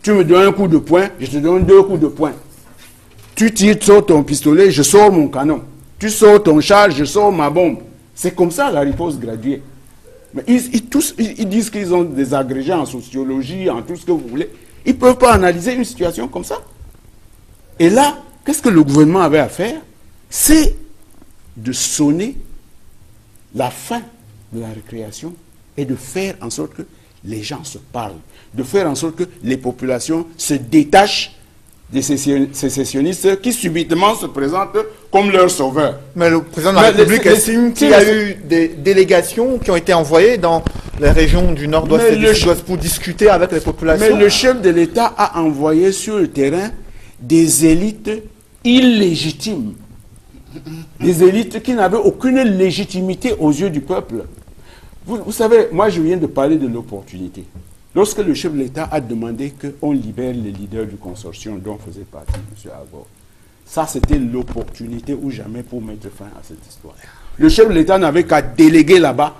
Tu me donnes un coup de poing, je te donne 2 coups de poing. Tu tires sur ton pistolet, je sors mon canon. Tu sors ton char, je sors ma bombe. C'est comme ça la riposte graduée. Mais ils disent qu'ils ont des agrégés en sociologie, en tout ce que vous voulez. Ils ne peuvent pas analyser une situation comme ça. Et là, qu'est-ce que le gouvernement avait à faire? C'est de sonner la fin de la récréation et de faire en sorte que les gens se parlent, de faire en sorte que les populations se détachent des sécessionnistes qui subitement se présentent comme leurs sauveurs. Mais le président de la République estime qu'il y a eu des délégations qui ont été envoyées dans les régions du nord-ouest et du sud-ouest pour discuter avec les populations. Mais le chef de l'État a envoyé sur le terrain des élites illégitimes. Des élites qui n'avaient aucune légitimité aux yeux du peuple. Vous savez, moi je viens de parler de l'opportunité. Lorsque le chef de l'État a demandé qu'on libère les leaders du consortium dont faisait partie M. Agor, ça c'était l'opportunité ou jamais pour mettre fin à cette histoire. Le chef de l'État n'avait qu'à déléguer là-bas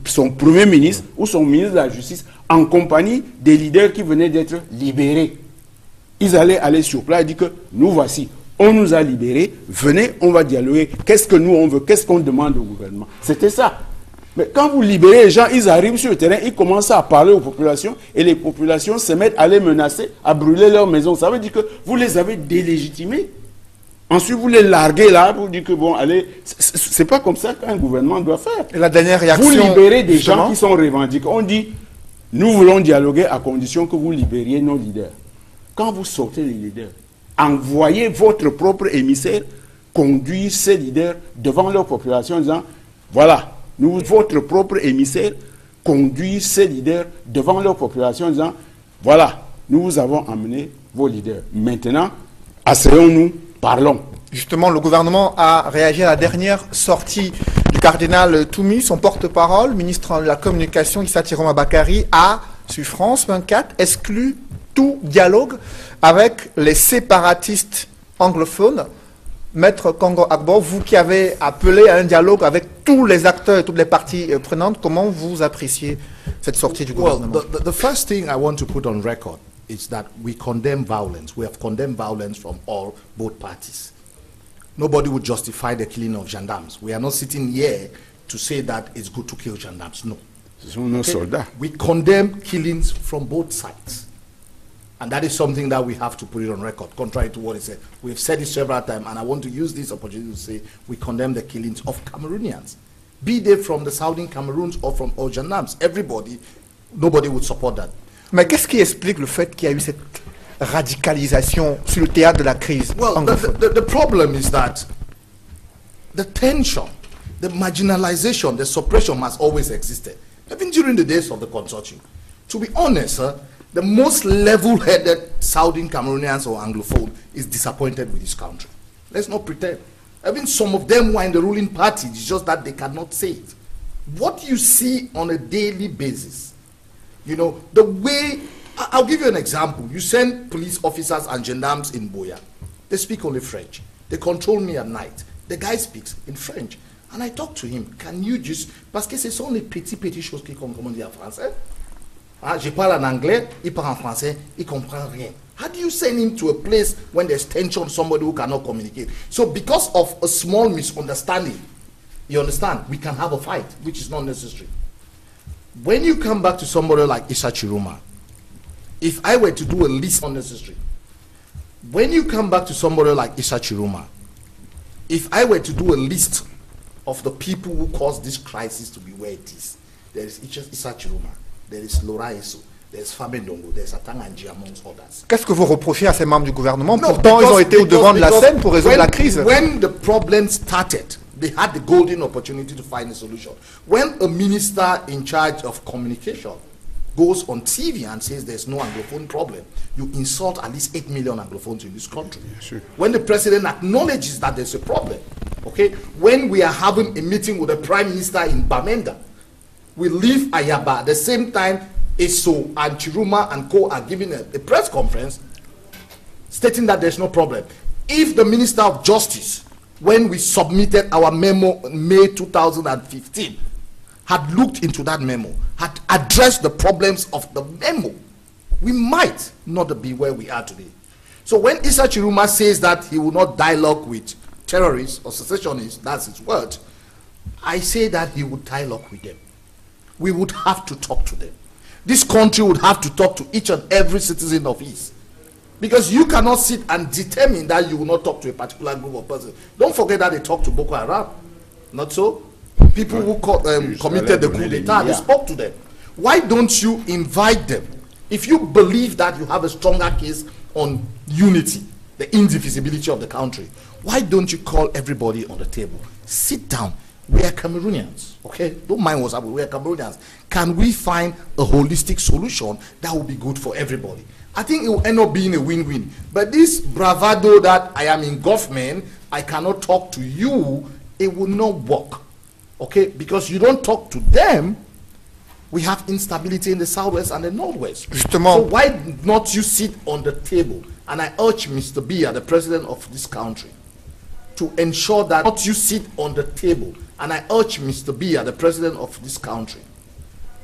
son premier ministre ou son ministre de la Justice en compagnie des leaders qui venaient d'être libérés. Ils allaient aller sur place et dire que nous voici, on nous a libérés, venez, on va dialoguer. Qu'est-ce que nous on veut, qu'est-ce qu'on demande au gouvernement? C'était ça. Mais quand vous libérez les gens, ils arrivent sur le terrain, ils commencent à parler aux populations et les populations se mettent à les menacer, à brûler leurs maisons. Ça veut dire que vous les avez délégitimés. Ensuite, vous les larguez là pour dire que bon, allez, c'est pas comme ça qu'un gouvernement doit faire. Et la dernière réaction, vous libérez des gens qui sont revendiqués. On dit, nous voulons dialoguer à condition que vous libériez nos leaders. Quand vous sortez les leaders, envoyez votre propre émissaire conduire ces leaders devant leur population en disant, voilà, votre propre émissaire conduire ces leaders devant leur population en disant, voilà, nous vous avons amené vos leaders. Maintenant, asseyons-nous, parlons. Justement, le gouvernement a réagi à la dernière sortie du cardinal Toumi, son porte-parole, ministre de la Communication, Issa Tiroma Bakari, a, sur France 24, exclu tout dialogue avec les séparatistes anglophones. Maître Congo Agbo, vous qui avez appelé à un dialogue avec tous les acteurs et toutes les parties prenantes, comment vous appréciez cette sortie du gouvernement? Well, the first thing I want to put on record is that we condemn violence. We have condemned violence from both parties. Nobody would justify the killing of gendarmes. We are not sitting here to say that it's good to kill gendarmes. No. Ce sont nos soldats. We condemn killings from both sides. And that is something that we have to put it on record, contrary to what he said. We've said it several times, and I want to use this opportunity to say we condemn the killings of Cameroonians. Be they from the southern Cameroons or from all gendarmes. Everybody, nobody would support that. Mais qu'est-ce qui explique le fait qu'il y a eu cette radicalisation sur le théâtre de la crise anglophone? The problem is that the tension, the marginalization, the suppression has always existed, even during the days of the consortium. To be honest, the most level-headed Southern Cameroonians or Anglophone is disappointed with this country. Let's not pretend. Even some of them were in the ruling party, it's just that they cannot say it. What you see on a daily basis, you know, the way, I'll give you an example. You send police officers and gendarmes in Boya. They speak only French. They control me at night. The guy speaks in French. And I talk to him, can you just, parce que ce sont les petits choses qui comprennent en français. Ah, je parle en anglais, il parle en français, il comprend rien. How do you send him to a place when there's tension, somebody who cannot communicate? So because of a small misunderstanding, you understand, we can have a fight, which is not necessary. When you come back to somebody like Issa Chiroma, if I were to do a list unnecessary, when you come back to somebody like Issa Chiroma, if I were to do a list of the people who caused this crisis to be where it is, there is Issa Chiroma, there is Laura Eso, there's Fabien Ndongo, there's Atanganji, amongst others. Qu'est-ce que vous reprochez à ces membres du gouvernement? Pourtant, ils ont été au devant de la scène pour résoudre la crise. When the problem started, they had the golden opportunity to find a solution. When a minister in charge of communication goes on TV and says there's no Anglophone problem, you insult at least 8 million Anglophones in this country. Yeah, sure. When the president acknowledges that there's a problem, okay? When we are having a meeting with the prime minister in Bamenda, we leave Ayaba at the same time Eso and Chiroma and co are giving a press conference stating that there's no problem. If the Minister of Justice, when we submitted our memo in May 2015, had looked into that memo, had addressed the problems of the memo, we might not be where we are today. So when Issa Chiroma says that he will not dialogue with terrorists or secessionists, that's his word, I say that he would dialogue with them. We would have to talk to them. This country would have to talk to each and every citizen of his. Because you cannot sit and determine that you will not talk to a particular group of persons. Don't forget that they talked to Boko Haram. Not so? People who committed the coup d'etat, they spoke to them. Why don't you invite them? If you believe that you have a stronger case on unity, the indivisibility of the country, why don't you call everybody on the table? Sit down. We are Cameroonians, okay? Don't mind what's happening. We are Cameroonians. Can we find a holistic solution that will be good for everybody? I think it will end up being a win-win. But this bravado that I am in government, I cannot talk to you, it will not work, okay? Because you don't talk to them, we have instability in the southwest and the northwest. Justement. So why not you sit on the table? And I urge Mr. Biya, the president of this country, to ensure that not you sit on the table. And I urge Mr. Biya, the president of this country,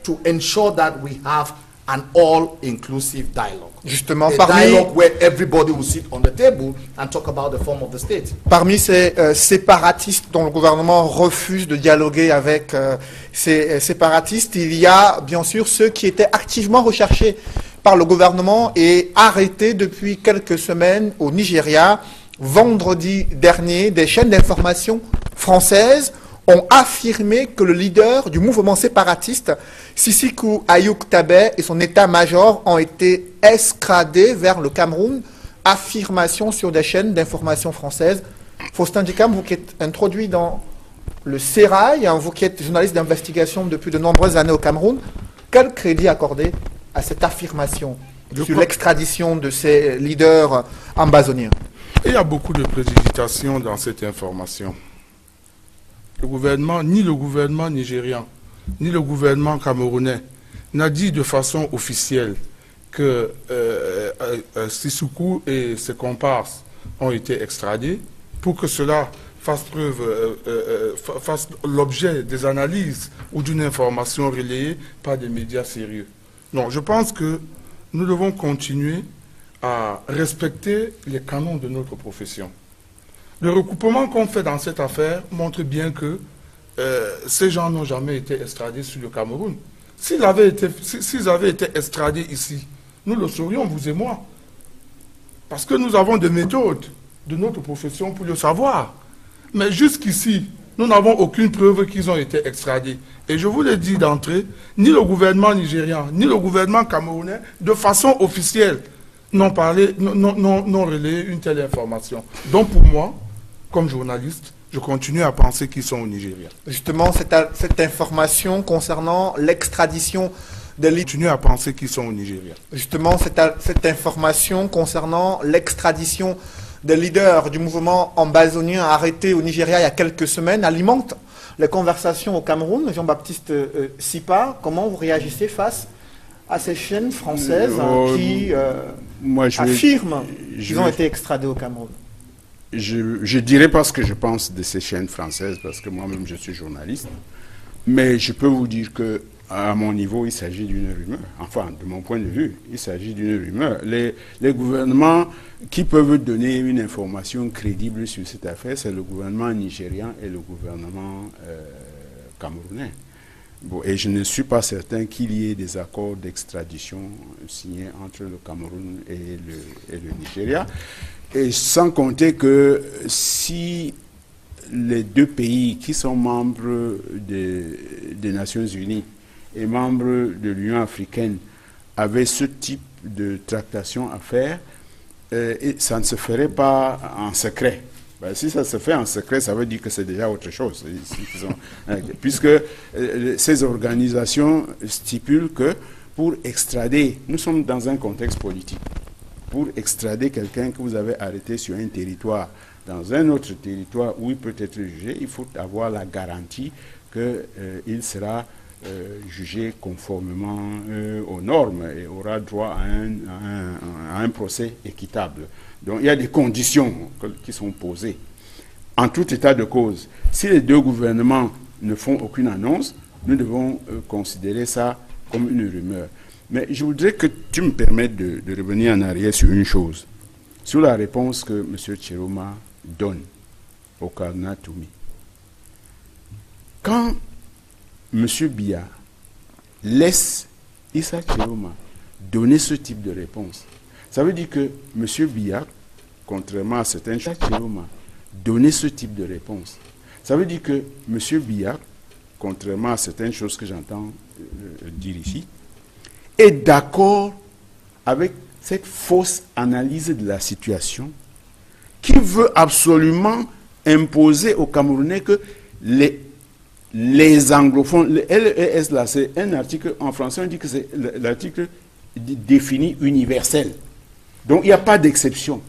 to ensure that we have an all-inclusive dialogue. Justement, a dialogue where everybody will sit on the table and talk about the form of the state. Parmi ces séparatistes dont le gouvernement refuse de dialoguer avec ces séparatistes, il y a bien sûr ceux qui étaient activement recherchés par le gouvernement et arrêtés depuis quelques semaines au Nigeria. Vendredi dernier, des chaînes d'information françaises ont affirmé que le leader du mouvement séparatiste, Sisiku Ayouk Tabé, et son état-major ont été escradés vers le Cameroun. Affirmation sur des chaînes d'information françaises. Faustin Dikam, vous qui êtes introduit dans le sérail, vous qui êtes journaliste d'investigation depuis de nombreuses années au Cameroun, quel crédit accorder à cette affirmation sur l'extradition de ces leaders ambazoniens? Il y a beaucoup de précipitation dans cette information. Le gouvernement, ni le gouvernement nigérian, ni le gouvernement camerounais n'a dit de façon officielle que Sissoko et ses comparses ont été extradés pour que cela fasse l'objet des analyses ou d'une information relayée par des médias sérieux. Non, je pense que nous devons continuer à respecter les canons de notre profession. Le recoupement qu'on fait dans cette affaire montre bien que ces gens n'ont jamais été extradés sur le Cameroun. S'ils avaient été extradés ici, nous le saurions, vous et moi. Parce que nous avons des méthodes de notre profession pour le savoir. Mais jusqu'ici, nous n'avons aucune preuve qu'ils ont été extradés. Et je vous l'ai dit d'entrée, ni le gouvernement nigérian, ni le gouvernement camerounais, de façon officielle, n'ont relayé une telle information. Donc pour moi, comme journaliste, je continue à penser qu'ils sont au Nigeria. Justement, cette information concernant l'extradition des leaders... Je continue à penser qu'ils sont au Nigeria. Justement, cette information concernant l'extradition des leaders du mouvement ambazonien arrêtés au Nigeria il y a quelques semaines alimente les conversations au Cameroun. Jean-Baptiste Sipa, comment vous réagissez face à ces chaînes françaises qui affirment qu'ils ont été extradés au Cameroun? Je dirais pas ce que je pense de ces chaînes françaises, parce que moi-même je suis journaliste, mais je peux vous dire que à mon niveau, il s'agit d'une rumeur. Enfin, de mon point de vue, il s'agit d'une rumeur. Les gouvernements qui peuvent donner une information crédible sur cette affaire, c'est le gouvernement nigérian et le gouvernement camerounais. Bon, et je ne suis pas certain qu'il y ait des accords d'extradition signés entre le Cameroun et le Nigeria. Et sans compter que si les deux pays qui sont membres des Nations Unies et membres de l'Union africaine avaient ce type de tractation à faire, et ça ne se ferait pas en secret. Ben, si ça se fait en secret, ça veut dire que c'est déjà autre chose. Puisque ces organisations stipulent que pour extrader, nous sommes dans un contexte politique, pour extrader quelqu'un que vous avez arrêté sur un territoire, dans un autre territoire où il peut être jugé, il faut avoir la garantie qu'il sera jugé conformément aux normes et aura droit à un procès équitable. Donc il y a des conditions qui sont posées. En tout état de cause, si les deux gouvernements ne font aucune annonce, nous devons considérer ça comme une rumeur. Mais je voudrais que tu me permettes de revenir en arrière sur une chose, sur la réponse que M. Tchiroma donne au cardinal Toumi. Quand M. Biya laisse Issa Tchiroma donner ce type de réponse, ça veut dire que M. Biya, contrairement à certains Tchiroma, donner ce type de réponse, ça veut dire que M. Biya, contrairement à certaines choses que j'entends dire ici, est d'accord avec cette fausse analyse de la situation qui veut absolument imposer aux Camerounais que les anglophones, le LES là, c'est un article, en français on dit que c'est l'article défini universel. Donc il n'y a pas d'exception.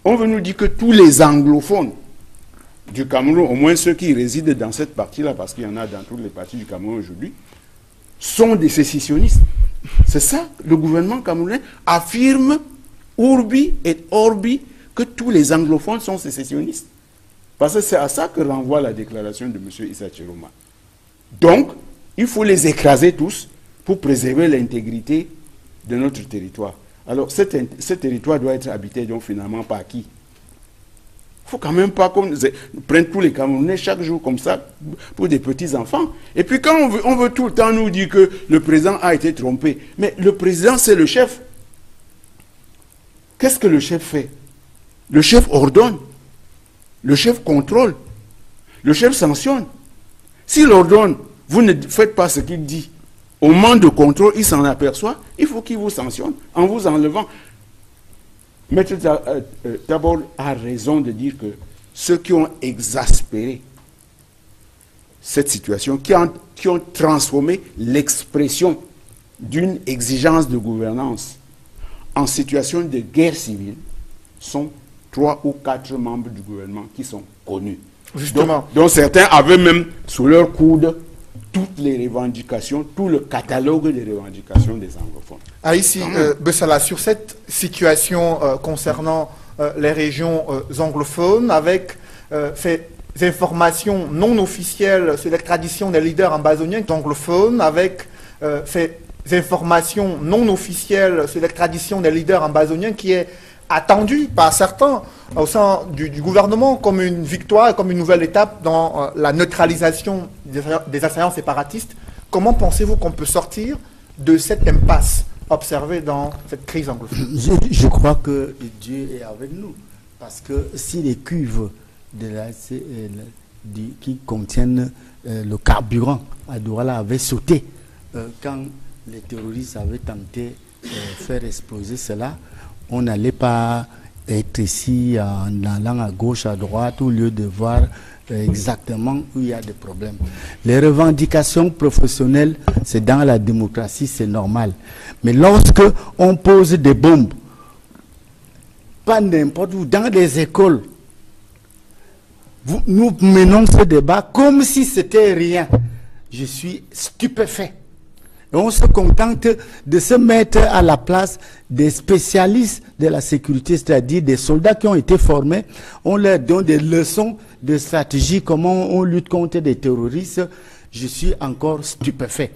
On veut nous dire que tous les anglophones du Cameroun, au moins ceux qui résident dans cette partie-là, parce qu'il y en a dans toutes les parties du Cameroun aujourd'hui, sont des sécessionnistes. C'est ça, le gouvernement camerounais affirme, urbi et orbi, que tous les anglophones sont sécessionnistes. Parce que c'est à ça que renvoie la déclaration de M. Issa Tchiroma. Donc, il faut les écraser tous pour préserver l'intégrité de notre territoire. Alors, ce territoire doit être habité donc finalement par qui? Il ne faut quand même pas qu'on prenne tous les Camerounais chaque jour comme ça pour des petits-enfants. Et puis quand on veut tout le temps nous dire que le président a été trompé, mais le président c'est le chef. Qu'est-ce que le chef fait? Le chef ordonne, le chef contrôle, le chef sanctionne. S'il ordonne, vous ne faites pas ce qu'il dit. Au moment de contrôle, il s'en aperçoit, il faut qu'il vous sanctionne en vous enlevant. Maître Tabor a raison de dire que ceux qui ont exaspéré cette situation, qui ont transformé l'expression d'une exigence de gouvernance en situation de guerre civile, sont 3 ou 4 membres du gouvernement qui sont connus. Justement. Donc certains avaient même sous leur coude toutes les revendications, tout le catalogue des revendications des anglophones. Ici, Bessala, sur cette situation concernant les régions anglophones, avec ces informations non officielles sur l'extradition des leaders ambazoniens anglophones, avec ces informations non officielles sur l'extradition des leaders ambazoniens qui est attendue par certains au sein du gouvernement comme une victoire, comme une nouvelle étape dans la neutralisation des assaillants séparatistes. Comment pensez-vous qu'on peut sortir de cette impasse observée dans cette crise anglophone? Je crois que Dieu est avec nous. Parce que si les cuves qui contiennent le carburant à Douala avaient sauté quand les terroristes avaient tenté de faire exploser cela, on n'allait pas être ici en allant à gauche, à droite, au lieu de voir exactement où il y a des problèmes. Les revendications professionnelles, c'est dans la démocratie, c'est normal. Mais lorsque on pose des bombes, pas n'importe où, dans des écoles, nous menons ce débat comme si c'était rien. Je suis stupéfait. Et on se contente de se mettre à la place des spécialistes de la sécurité, c'est-à-dire des soldats qui ont été formés. On leur donne des leçons de stratégie, comment on lutte contre des terroristes. Je suis encore stupéfait.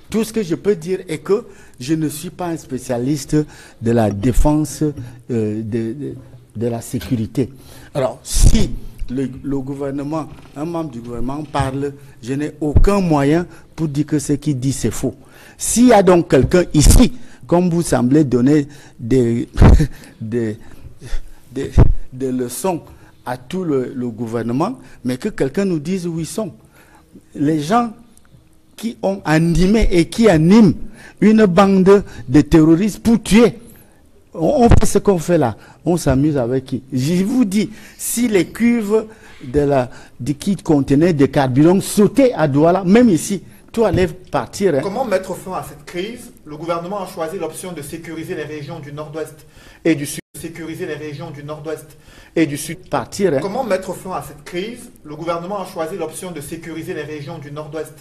Tout ce que je peux dire est que je ne suis pas un spécialiste de la défense de la sécurité. Alors, si le gouvernement, un membre du gouvernement parle, je n'ai aucun moyen pour dire que ce qu'il dit c'est faux. S'il y a donc quelqu'un ici, comme vous semblez donner des leçons à tout le gouvernement, mais que quelqu'un nous dise où ils sont. Les gens qui ont animé et qui animent une bande de terroristes pour tuer, on fait ce qu'on fait là. On s'amuse avec qui? Je vous dis, si les cuves qui contenaient des carburants sautaient à Douala, même ici, tout allait partir. Hein. Comment mettre fin à cette crise? Le gouvernement a choisi l'option de sécuriser les régions du nord-ouest et du sud. Sécuriser les régions du nord-ouest et du sud. Partir. Hein. Comment mettre fin à cette crise? Le gouvernement a choisi l'option de sécuriser les régions du nord-ouest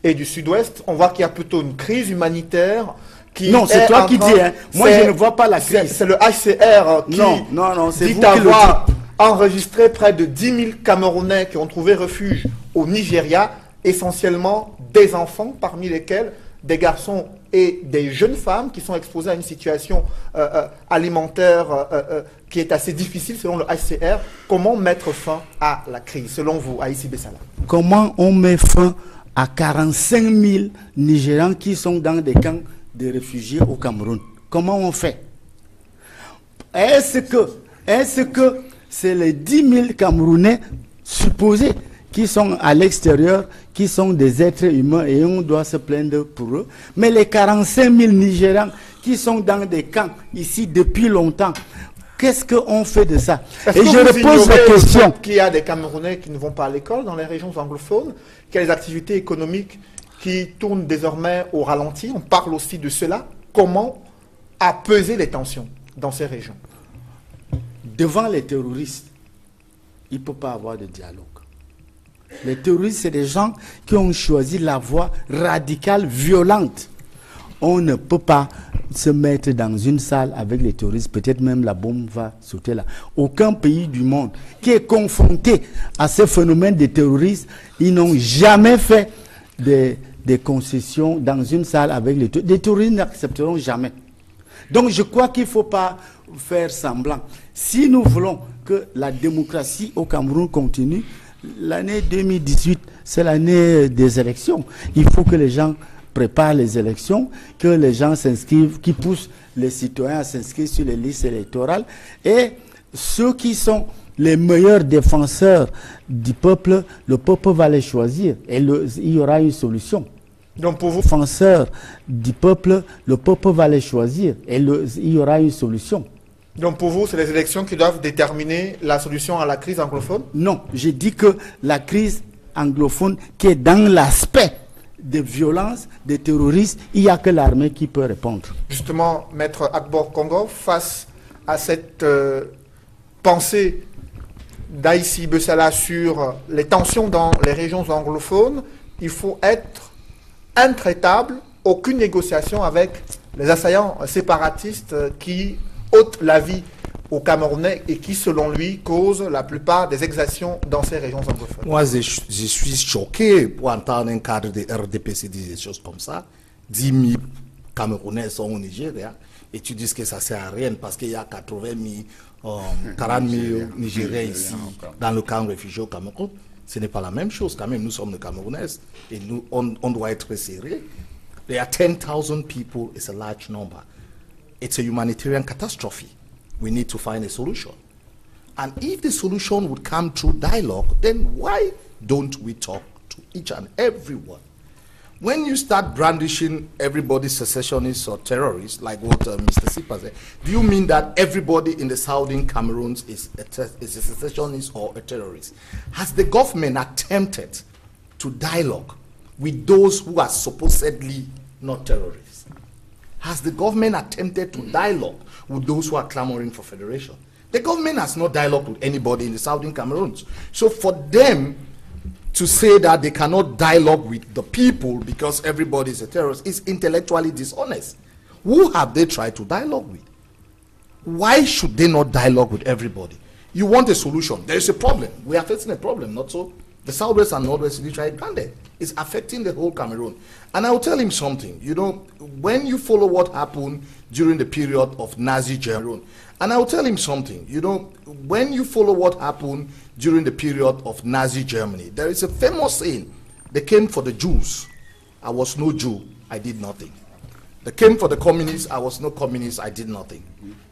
et du sud-ouest. On voit qu'il y a plutôt une crise humanitaire. Non, c'est toi qui dis. Hein. Moi, je ne vois pas la crise. C'est le HCR qui dit avoir enregistré près de 10 000 Camerounais qui ont trouvé refuge au Nigeria, essentiellement des enfants, parmi lesquels des garçons et des jeunes femmes qui sont exposées à une situation alimentaire qui est assez difficile selon le HCR. Comment mettre fin à la crise, selon vous, Aïssi Bessala? Comment on met fin à 45 000 Nigérians qui sont dans des camps de réfugiés au Cameroun? Comment on fait? Est-ce que c'est les 10 000 Camerounais supposés qui sont à l'extérieur, qui sont des êtres humains et on doit se plaindre pour eux? Mais les 45 000 Nigérians qui sont dans des camps ici depuis longtemps, qu'est-ce qu'on fait de ça? Et je repose la question. Qu'il y a des Camerounais qui ne vont pas à l'école dans les régions anglophones, qu'il y a des activités économiques qui tournent désormais au ralenti. On parle aussi de cela. Comment apaiser les tensions dans ces régions? Devant les terroristes, il ne peut pas avoir de dialogue. Les terroristes, c'est des gens qui ont choisi la voie radicale, violente. On ne peut pas se mettre dans une salle avec les terroristes. Peut-être même la bombe va sauter là. Aucun pays du monde qui est confronté à ce phénomène des terroristes, ils n'ont jamais fait des concessions dans une salle avec les terroristes. Les terroristes n'accepteront jamais. Donc je crois qu'il ne faut pas faire semblant. Si nous voulons que la démocratie au Cameroun continue, l'année 2018, c'est l'année des élections. Il faut que les gens préparent les élections, que les gens s'inscrivent, qui poussent les citoyens à s'inscrire sur les listes électorales. Et ceux qui sont les meilleurs défenseurs du peuple, le peuple va les choisir. Et il y aura une solution. Donc pour vous, défenseurs du peuple, le peuple va les choisir. Et il y aura une solution. Donc pour vous, c'est les élections qui doivent déterminer la solution à la crise anglophone? Non, j'ai dit que la crise anglophone qui est dans l'aspect de violence, des terroristes, il n'y a que l'armée qui peut répondre. Justement, Maître Akbor Congo, face à cette pensée d'Aïssi Bessala sur les tensions dans les régions anglophones, il faut être intraitable, aucune négociation avec les assaillants séparatistes qui ôtent la vie aux Camerounais et qui, selon lui, causent la plupart des exactions dans ces régions anglophones. Moi, je suis choqué pour entendre un cadre de RDPC dire des choses comme ça. 10 000 Camerounais sont au Nigeria et tu dis que ça ne sert à rien parce qu'il y a 80 000, 40 000 Nigériens ici dans le camp réfugié au Cameroun. Ce n'est pas la même chose quand même. Nous sommes des Camerounais et nous, on doit être sérieux. There are 10,000 people. It's a large number. It's a humanitarian catastrophe. We need to find a solution. And if the solution would come through dialogue, then why don't we talk to each and everyone? When you start brandishing everybody secessionists or terrorists, like what Mr. Sipa said, do you mean that everybody in the southern Cameroon is a secessionist or a terrorist? Has the government attempted to dialogue with those who are supposedly not terrorists? Has the government attempted to dialogue with those who are clamoring for federation? The government has not dialogued with anybody in the southern Cameroon. So for them to say that they cannot dialogue with the people because everybody is a terrorist is intellectually dishonest. Who have they tried to dialogue with? Why should they not dialogue with everybody? You want a solution. There is a problem. We are facing a problem, not so. The Southwest and Northwest literally granted. It's affecting the whole Cameroon. And I'll tell him something. You know, when you follow what happened during the period of Nazi Germany, and I'll tell him something. You know, when you follow what happened during the period of Nazi Germany, there is a famous saying, they came for the Jews. I was no Jew, I did nothing. They came for the communists, I was no communist, I did nothing.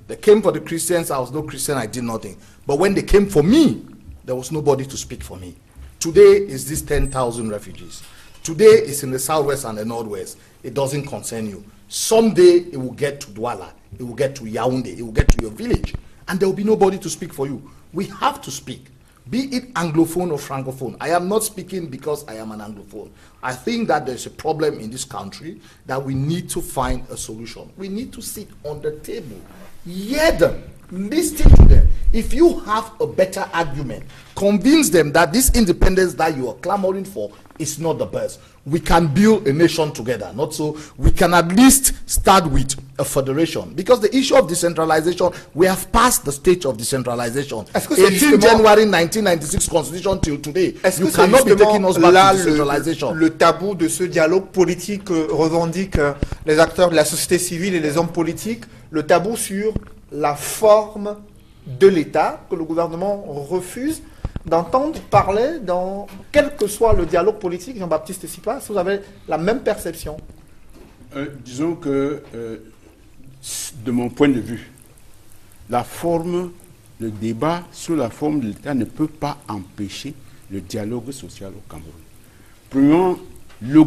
They came for the Christians, I was no Christian, I did nothing. But when they came for me, there was nobody to speak for me. Today is these 10,000 refugees. Today it's in the Southwest and the Northwest. It doesn't concern you. Someday it will get to Douala, it will get to Yaoundé, it will get to your village, and there will be nobody to speak for you. We have to speak, be it Anglophone or Francophone. I am not speaking because I am an Anglophone. I think that there's a problem in this country that we need to find a solution. We need to sit on the table, hear them, listen to them. If you have a better argument, convince them that this independence that you are clamoring for is not the best. We can build a nation together, not so. We can at least start with a federation. Because the issue of decentralization, we have passed the stage of decentralization. 18 January 1996 Constitution till today. You cannot be taking us back to decentralization. Le tabou de ce dialogue politique que revendiquent les acteurs de la société civile et les hommes politiques, le tabou sur la forme de l'État que le gouvernement refuse d'entendre parler dans quel que soit le dialogue politique. Jean-Baptiste Sipa, si vous avez la même perception? Disons que, de mon point de vue, la forme, le débat sur la forme de l'État ne peut pas empêcher le dialogue social au Cameroun. Premièrement, le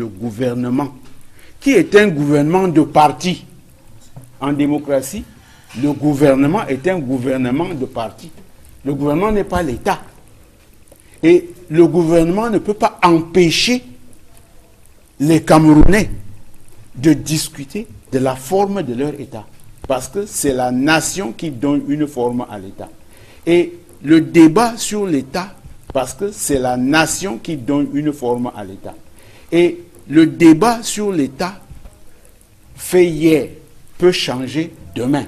gouvernement, qui est un gouvernement de parti. En démocratie, le gouvernement est un gouvernement de parti. Le gouvernement n'est pas l'État. Et le gouvernement ne peut pas empêcher les Camerounais de discuter de la forme de leur État. Parce que c'est la nation qui donne une forme à l'État. Et le débat sur l'État, parce que c'est la nation qui donne une forme à l'État. Et le débat sur l'État fait hier peut changer demain.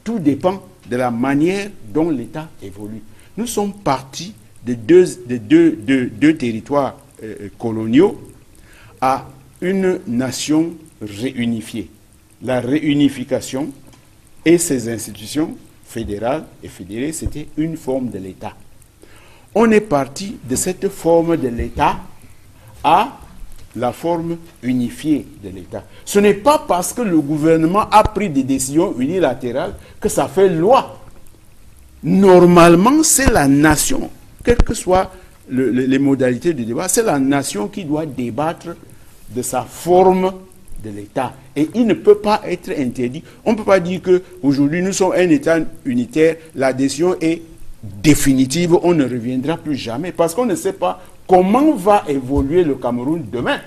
Tout dépend de la manière dont l'État évolue. Nous sommes partis de deux territoires coloniaux à une nation réunifiée. La réunification et ses institutions fédérales et fédérées, c'était une forme de l'État. On est parti de cette forme de l'État à la forme unifiée de l'État. Ce n'est pas parce que le gouvernement a pris des décisions unilatérales que ça fait loi. Normalement, c'est la nation, quelles que soient les modalités du débat, c'est la nation qui doit débattre de sa forme de l'État. Et il ne peut pas être interdit. On ne peut pas dire qu'aujourd'hui, nous sommes un État unitaire, la décision est définitive, on ne reviendra plus jamais, parce qu'on ne sait pas comment va évoluer le Cameroun demain.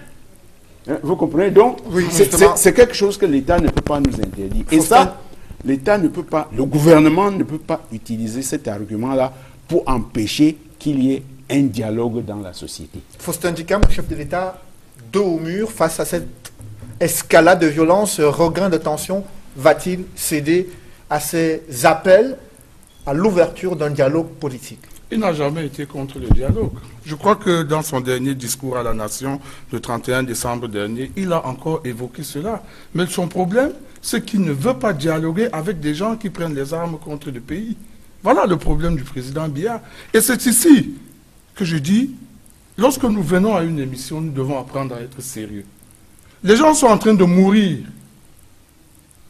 Vous comprenez? Donc, oui, c'est quelque chose que l'État ne peut pas nous interdire. Et ça, l'État ne peut pas, le gouvernement ne peut pas utiliser cet argument-là pour empêcher qu'il y ait un dialogue dans la société. Faustin Dikam, chef de l'État, dos au mur face à cette escalade de violence, regain de tension, va-t-il céder à ces appels à l'ouverture d'un dialogue politique? Il n'a jamais été contre le dialogue. Je crois que dans son dernier discours à la nation, le 31 décembre dernier, il a encore évoqué cela. Mais son problème, c'est qu'il ne veut pas dialoguer avec des gens qui prennent les armes contre le pays. Voilà le problème du président Biya. Et c'est ici que je dis, lorsque nous venons à une émission, nous devons apprendre à être sérieux. Les gens sont en train de mourir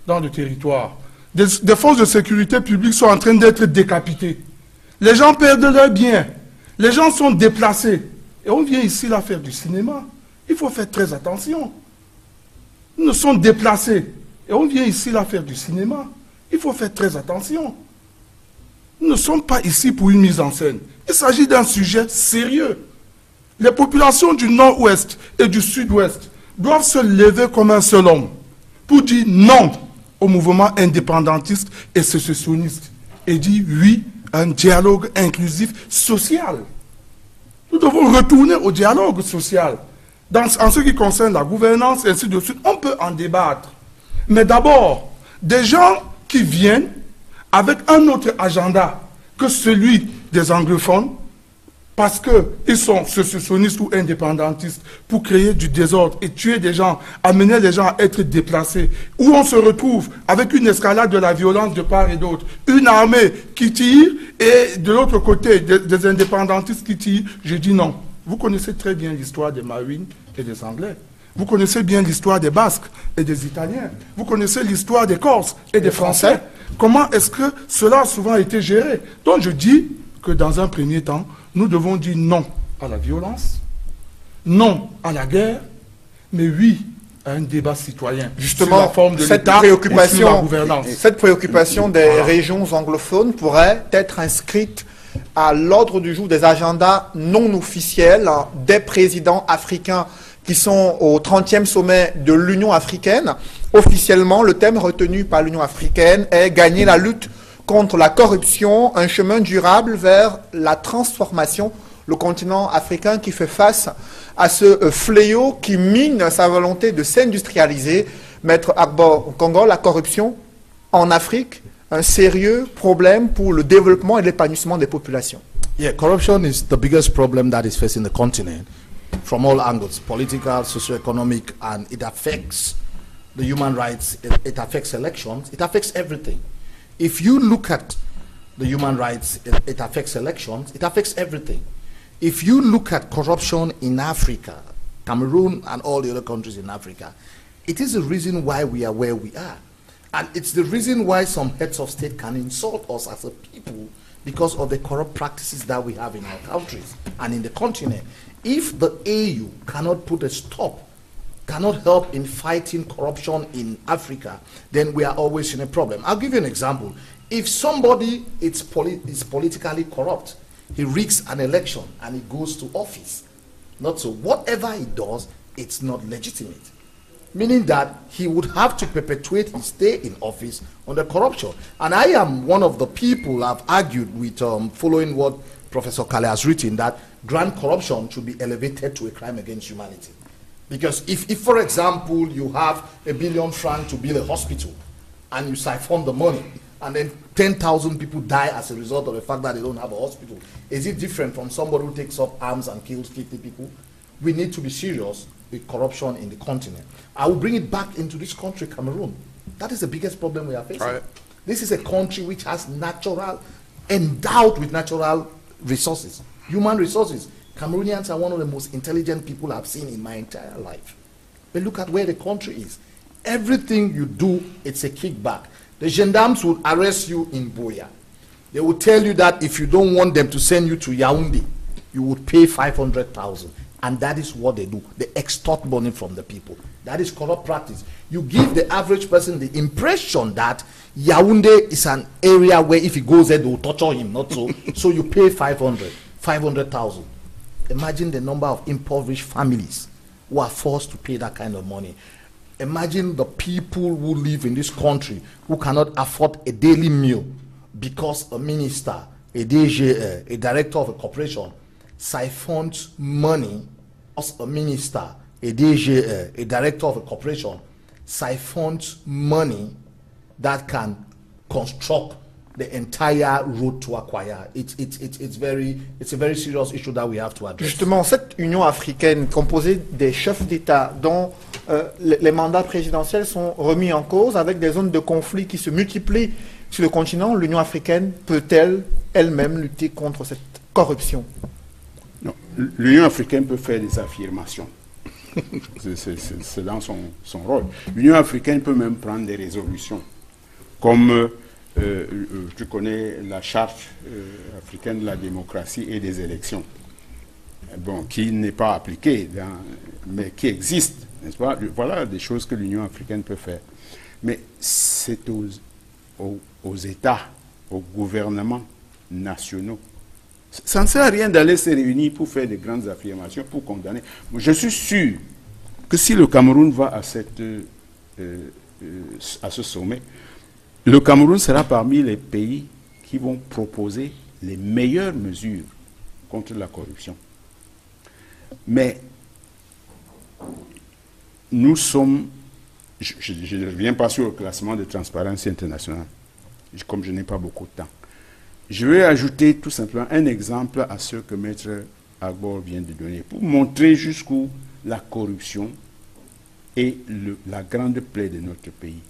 dans le territoire. Des forces de sécurité publique sont en train d'être décapitées. Les gens perdent leurs biens. Les gens sont déplacés. Et on vient ici là faire du cinéma. Il faut faire très attention. Nous sommes déplacés. Et on vient ici là faire du cinéma. Il faut faire très attention. Nous ne sommes pas ici pour une mise en scène. Il s'agit d'un sujet sérieux. Les populations du nord-ouest et du sud-ouest doivent se lever comme un seul homme pour dire non au mouvement indépendantiste et sécessionniste et dire oui à un dialogue inclusif social. Nous devons retourner au dialogue social. En ce qui concerne la gouvernance, et ainsi de suite, on peut en débattre. Mais d'abord, des gens qui viennent avec un autre agenda que celui des anglophones, parce qu'ils sont sécessionnistes ou indépendantistes, pour créer du désordre et tuer des gens, amener les gens à être déplacés, où on se retrouve avec une escalade de la violence de part et d'autre, une armée qui tire et de l'autre côté des indépendantistes qui tirent, je dis non. Vous connaissez très bien l'histoire des Marouines et des Anglais. Vous connaissez bien l'histoire des Basques et des Italiens. Vous connaissez l'histoire des Corses et des Français. Comment est-ce que cela a souvent été géré? Donc je dis que dans un premier temps, nous devons dire non à la violence, non à la guerre, mais oui à un débat citoyen. Justement, sur la forme de cette l'État et sur la gouvernance. Cette préoccupation des régions anglophones pourrait être inscrite à l'ordre du jour des agendas non officiels des présidents africains qui sont au 30e sommet de l'Union africaine. Officiellement, le thème retenu par l'Union africaine est « Gagner la lutte contre la corruption, un chemin durable vers la transformation ». Le continent africain qui fait face à ce fléau qui mine sa volonté de s'industrialiser. Maître Agbo Congo, la corruption en Afrique, un sérieux problème pour le développement et l'épanouissement des populations. Yeah, corruption is the biggest problem that is facing the continent from all angles, political, socio-economic, and it affects the human rights, it affects elections, it affects everything. If you look at the human rights, it affects elections, it affects everything. If you look at corruption in Africa, Cameroon and all the other countries in Africa, it is the reason why we are where we are. And it's the reason why some heads of state can insult us as a people because of the corrupt practices that we have in our countries and in the continent. If the AU cannot put a stop, cannot help in fighting corruption in Africa, then we are always in a problem. I'll give you an example. If somebody is politically corrupt, he rigs an election and he goes to office. Not so. Whatever he does, it's not legitimate. Meaning that he would have to perpetuate his stay in office under corruption. And I am one of the people I've argued with, following what Professor Kale has written, that grand corruption should be elevated to a crime against humanity. Because if for example, you have £1 billion to build a hospital, and you siphon the money, and then 10,000 people die as a result of the fact that they don't have a hospital, is it different from somebody who takes up arms and kills 50 people? We need to be serious with corruption in the continent. I will bring it back into this country, Cameroon. That is the biggest problem we are facing. Right. This is a country which has endowed with natural resources, human resources. Cameroonians are one of the most intelligent people I've seen in my entire life. But look at where the country is. Everything you do, it's a kickback. The gendarmes will arrest you in Boya. They will tell you that if you don't want them to send you to Yaoundé, you would pay 500,000. And that is what they do. They extort money from the people. That is corrupt practice. You give the average person the impression that Yaoundé is an area where if he goes there, they will torture him, not so. So you pay 500,000. Imagine the number of impoverished families who are forced to pay that kind of money. Imagine the people who live in this country who cannot afford a daily meal because a minister, a DG, a director of a corporation siphons money. As a minister, a DG, a director of a corporation siphons money that can construct the entire road to acquire. It's a very serious issue that we have to address. Justement, cette Union africaine composée des chefs d'État dont les mandats présidentiels sont remis en cause avec des zones de conflit qui se multiplient sur le continent, l'Union africaine peut-elle elle-même lutter contre cette corruption? Non, l'Union africaine peut faire des affirmations. C'est dans son rôle. L'Union africaine peut même prendre des résolutions. Comme tu connais la charte africaine de la démocratie et des élections. Bon, qui n'est pas appliquée, mais qui existe, n'est-ce pas? Voilà des choses que l'Union africaine peut faire. Mais c'est aux États, aux gouvernements nationaux. Ça ne sert à rien d'aller se réunir pour faire de grandes affirmations, pour condamner. Je suis sûr que si le Cameroun va à ce sommet, le Cameroun sera parmi les pays qui vont proposer les meilleures mesures contre la corruption. Mais nous sommes, je ne reviens pas sur le classement de Transparency International, comme je n'ai pas beaucoup de temps. Je vais ajouter tout simplement un exemple à ce que Maître Agbor vient de donner, pour montrer jusqu'où la corruption est la grande plaie de notre pays.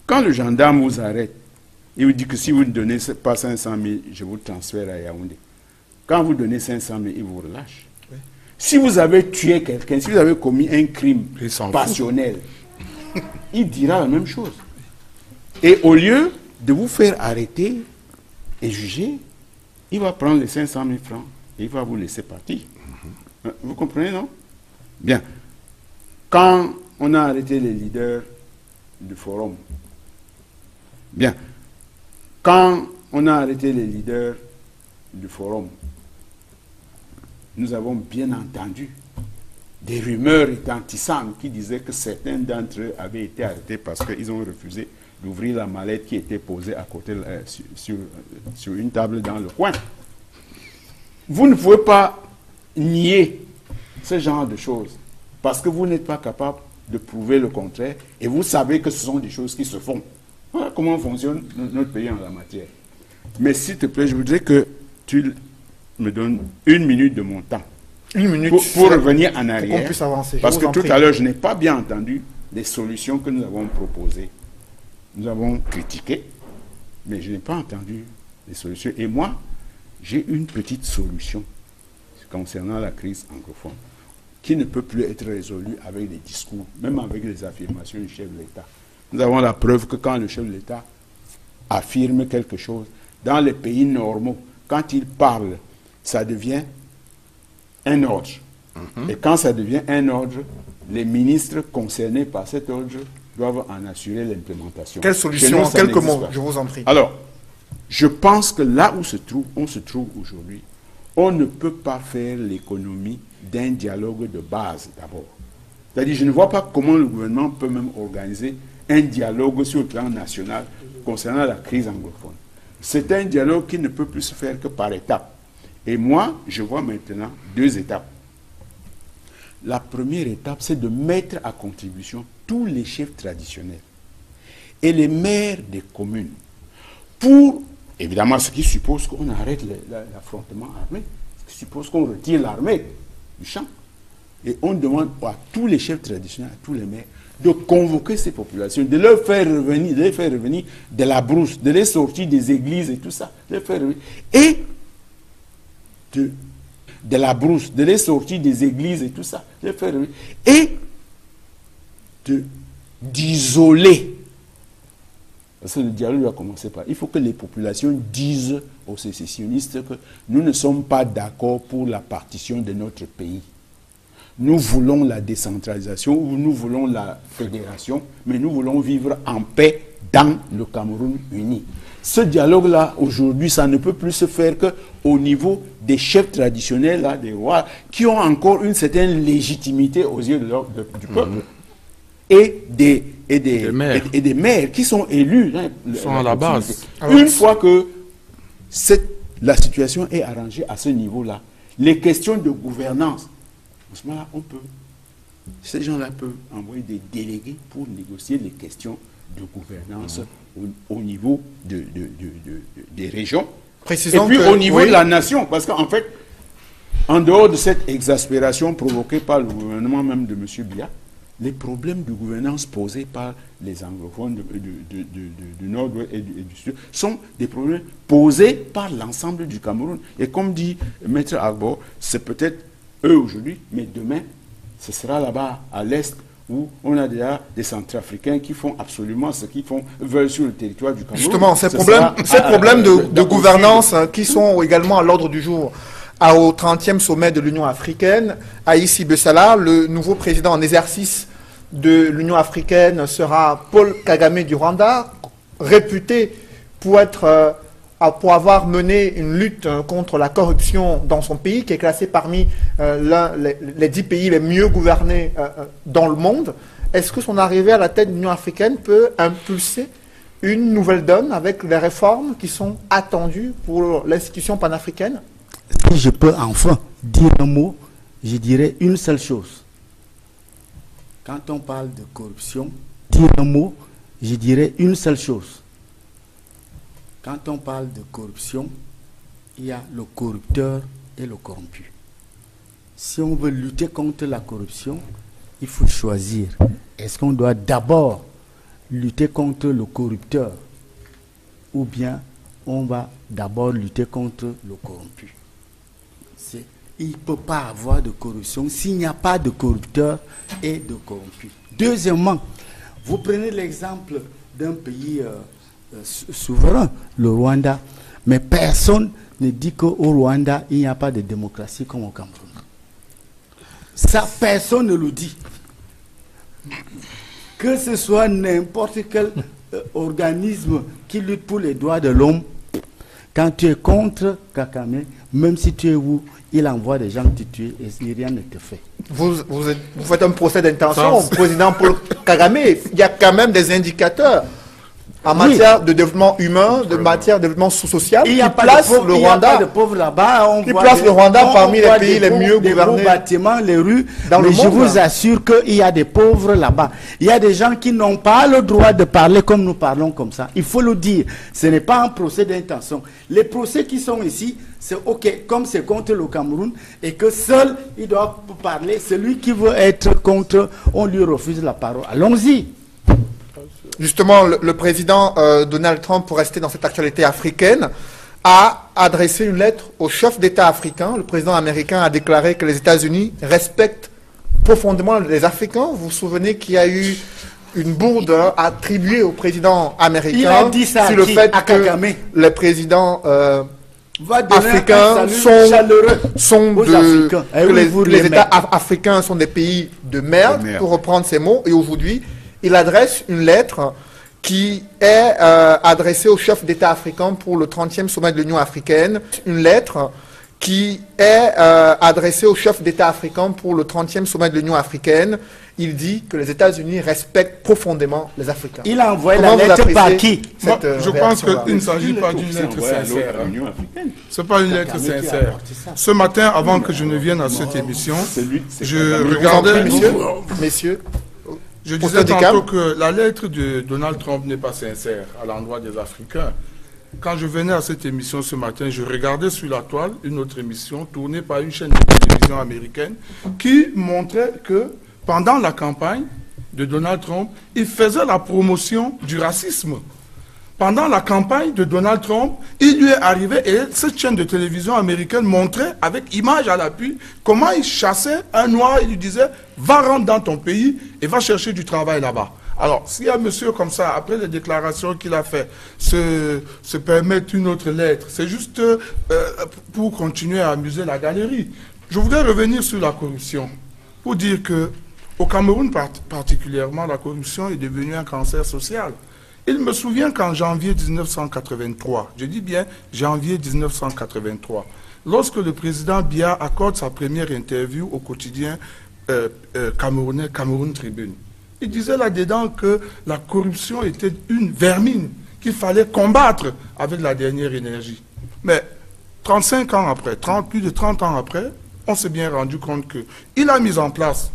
Quand le gendarme vous arrête, il vous dit que si vous ne donnez pas 500 000, je vous transfère à Yaoundé. Quand vous donnez 500 000, il vous relâche. Oui. Si vous avez tué quelqu'un, si vous avez commis un crime passionnel, il dira la même chose. Et au lieu de vous faire arrêter et juger, il va prendre les 500 000 francs et il va vous laisser partir. Vous comprenez, non? Bien. Quand on a arrêté les leaders du forum, bien, quand on a arrêté les leaders du forum, nous avons bien entendu des rumeurs retentissantes qui disaient que certains d'entre eux avaient été arrêtés parce qu'ils ont refusé d'ouvrir la mallette qui était posée à côté, sur une table dans le coin. Vous ne pouvez pas nier ce genre de choses parce que vous n'êtes pas capable de prouver le contraire et vous savez que ce sont des choses qui se font. Voilà comment fonctionne notre pays en la matière. Mais s'il te plaît, je voudrais que tu me donnes 1 minute de mon temps. 1 minute pour revenir en arrière. Pour qu'on puisse avancer. Parce que tout à l'heure, je n'ai pas bien entendu les solutions que nous avons proposées. Nous avons critiqué, mais je n'ai pas entendu les solutions. Et moi, j'ai une petite solution concernant la crise anglophone qui ne peut plus être résolue avec des discours, même avec les affirmations du chef de l'État. Nous avons la preuve que quand le chef de l'État affirme quelque chose, dans les pays normaux, quand il parle, ça devient un ordre. Et quand ça devient un ordre, les ministres concernés par cet ordre doivent en assurer l'implémentation. Quelle solution en quelques mots, je vous en prie. Alors, je pense que là où on se trouve aujourd'hui, on ne peut pas faire l'économie d'un dialogue de base d'abord. C'est-à-dire, je ne vois pas comment le gouvernement peut même organiser un dialogue sur le plan national concernant la crise anglophone. C'est un dialogue qui ne peut plus se faire que par étapes. Et moi, je vois maintenant 2 étapes. La première étape, c'est de mettre à contribution tous les chefs traditionnels et les maires des communes pour, évidemment, ce qui suppose qu'on arrête l'affrontement armé, ce qui suppose qu'on retire l'armée du champ. Et on demande à tous les chefs traditionnels, à tous les maires, de convoquer ces populations, de les faire revenir de la brousse, de les sortir des églises et tout ça, de les faire revenir. Et de la brousse, de les sortir des églises et tout ça, de les faire revenir. Et d'isoler. Parce que le dialogue doit commencer par... Il faut que les populations disent aux sécessionnistes que nous ne sommes pas d'accord pour la partition de notre pays. Nous voulons la décentralisation, ou nous voulons la fédération, mais nous voulons vivre en paix dans le Cameroun uni. Ce dialogue-là, aujourd'hui, ça ne peut plus se faire qu'au niveau des chefs traditionnels, là, des rois, qui ont encore une certaine légitimité aux yeux du peuple. Et des maires qui sont élus. Ils sont à la base. Une fois que la situation est arrangée à ce niveau-là, les questions de gouvernance, à ce moment-là, ces gens-là peuvent envoyer des délégués pour négocier les questions de gouvernance au niveau des régions. Précisons et puis que, au niveau oui, de la nation, parce qu'en fait, en dehors de cette exaspération provoquée par le gouvernement même de M. Biya, les problèmes de gouvernance posés par les anglophones du Nord et du Sud sont des problèmes posés par l'ensemble du Cameroun. Et comme dit Maître Agbo, c'est peut-être eux aujourd'hui, mais demain, ce sera là-bas à l'Est où on a déjà des Centrafricains qui font absolument ce qu'ils veulent sur le territoire du Cameroun. justement, ces problèmes de gouvernance qui sont également à l'ordre du jour. Au 30e sommet de l'Union africaine, à Issy Bessala, le nouveau président en exercice de l'Union africaine sera Paul Kagame du Rwanda, réputé pour avoir mené une lutte contre la corruption dans son pays, qui est classé parmi les 10 pays les mieux gouvernés dans le monde. Est-ce que son arrivée à la tête de l'Union africaine peut impulser une nouvelle donne avec les réformes qui sont attendues pour l'institution panafricaine? Si je peux enfin dire un mot, je dirais une seule chose. Quand on parle de corruption, dire un mot, je dirais une seule chose. Quand on parle de corruption, il y a le corrupteur et le corrompu. Si on veut lutter contre la corruption, il faut choisir. Est-ce qu'on doit d'abord lutter contre le corrupteur ou bien on va d'abord lutter contre le corrompu? Il ne peut pas avoir de corruption s'il n'y a pas de corrupteur et de corrompu. Deuxièmement, vous prenez l'exemple d'un pays souverain, le Rwanda, mais personne ne dit qu'au Rwanda, il n'y a pas de démocratie comme au Cameroun. Ça, personne ne le dit. Que ce soit n'importe quel organisme qui lutte pour les droits de l'homme, quand tu es contre Kagame, même si tu es où, il envoie des gens te tuer et rien ne te fait. Vous faites un procès d'intention au président Paul Kagame. Il y a quand même des indicateurs en matière de développement humain, de matière de développement social, qui place le Rwanda, qui place le Rwanda parmi les pays les mieux gouvernés. Les bâtiments, les rues, dans le monde. Je vous assure qu'il y a des pauvres là-bas. Il y a des gens qui n'ont pas le droit de parler comme nous parlons comme ça. Il faut le dire. Ce n'est pas un procès d'intention. Les procès qui sont ici, c'est OK, comme c'est contre le Cameroun, et que seul il doit parler. Celui qui veut être contre, on lui refuse la parole. Allons-y. Justement, le président Donald Trump, pour rester dans cette actualité africaine, a adressé une lettre au chef d'État africain. Le président américain a déclaré que les États-Unis respectent profondément les Africains. Vous vous souvenez qu'il y a eu une bourde attribuée au président américain. Il a dit ça sur le fait que les présidents africains les États africains sont des pays de merde, pour reprendre ces mots. Et aujourd'hui, il adresse une lettre qui est adressée au chef d'État africain pour le 30e sommet de l'Union africaine. Une lettre qui est adressée au chef d'État africain pour le 30e sommet de l'Union africaine. Il dit que les États-Unis respectent profondément les Africains. Il a envoyé la lettre par qui? Je pense qu'il ne s'agit pas d'une lettre sincère. Ce n'est pas une lettre sincère. Ce matin, avant que je ne vienne à cette émission, je regardais... Messieurs, je disais tantôt que la lettre de Donald Trump n'est pas sincère à l'endroit des Africains. Quand je venais à cette émission ce matin, je regardais sur la toile une autre émission tournée par une chaîne de télévision américaine qui montrait que pendant la campagne de Donald Trump, il faisait la promotion du racisme. Pendant la campagne de Donald Trump, il lui est arrivé, et cette chaîne de télévision américaine montrait avec image à l'appui comment il chassait un noir et lui disait « Va rentrer dans ton pays et va chercher du travail là-bas ». Alors, s'il y a un monsieur comme ça, après les déclarations qu'il a fait, se permettre une autre lettre, c'est juste pour continuer à amuser la galerie. Je voudrais revenir sur la corruption, pour dire que au Cameroun particulièrement, la corruption est devenue un cancer social. Il me souvient qu'en janvier 1983, je dis bien janvier 1983, lorsque le président Biya accorde sa première interview au quotidien camerounais Cameroun Tribune, il disait là-dedans que la corruption était une vermine qu'il fallait combattre avec la dernière énergie. Mais 35 ans après, plus de 30 ans après, on s'est bien rendu compte qu'il a mis en place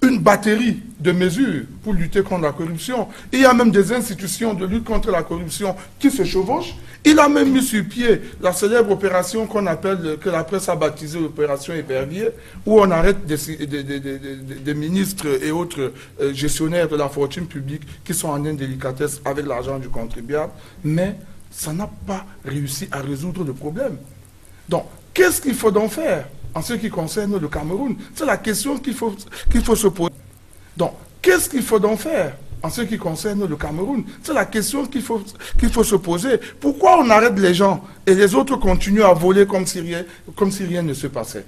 une batterie de mesures pour lutter contre la corruption. Il y a même des institutions de lutte contre la corruption qui se chevauchent. Il a même mis sur pied la célèbre opération qu'on appelle, que la presse a baptisée l'opération Épervier, où on arrête des ministres et autres gestionnaires de la fortune publique qui sont en indélicatesse avec l'argent du contribuable. Mais ça n'a pas réussi à résoudre le problème. Donc, qu'est-ce qu'il faut donc faire en ce qui concerne le Cameroun? C'est la question qu'il faut se poser. Donc, qu'est-ce qu'il faut donc faire en ce qui concerne le Cameroun? C'est la question qu'il faut se poser. Pourquoi on arrête les gens et les autres continuent à voler comme si rien ne se passait?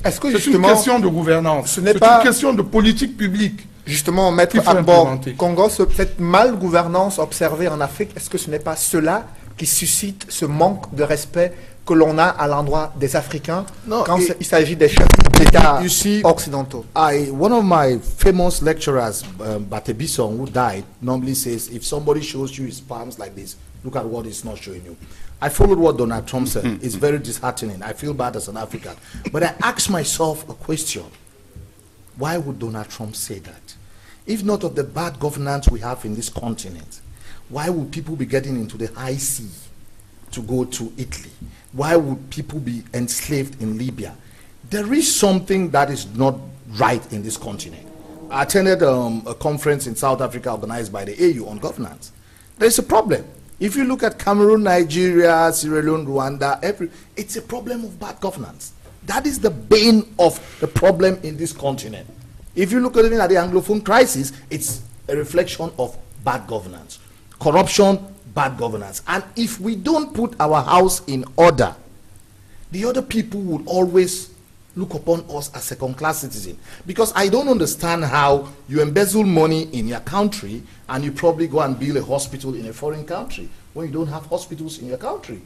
Est-ce que c'est une question de gouvernance, c'est une question de politique publique. Justement, Maître Agbor Congo, cette malgouvernance observée en Afrique, est-ce que ce n'est pas cela qui suscite ce manque de respect que l'on a à l'endroit des Africains quand il s'agit des chefs d'État occidentaux? One of my famous lecturers, Batebison, who died, normally says, if somebody shows you his palms like this, look at what he's not showing you. I followed what Donald Trump said. It's very disheartening. I feel bad as an African. But I asked myself a question. Why would Donald Trump say that? If not of the bad governance we have in this continent, why would people be getting into the high sea to go to Italy? Why would people be enslaved in Libya? There is something that is not right in this continent. I attended a conference in South Africa organized by the AU on governance. There's a problem. If you look at Cameroon, Nigeria, Sierra Leone, Rwanda, it's a problem of bad governance. That is the bane of the problem in this continent. If you look at even at the Anglophone crisis, it's a reflection of bad governance. Corruption, bad governance. And if we don't put our house in order, the other people will always look upon us as second-class citizens. Because I don't understand how you embezzle money in your country and you probably go and build a hospital in a foreign country when you don't have hospitals in your country.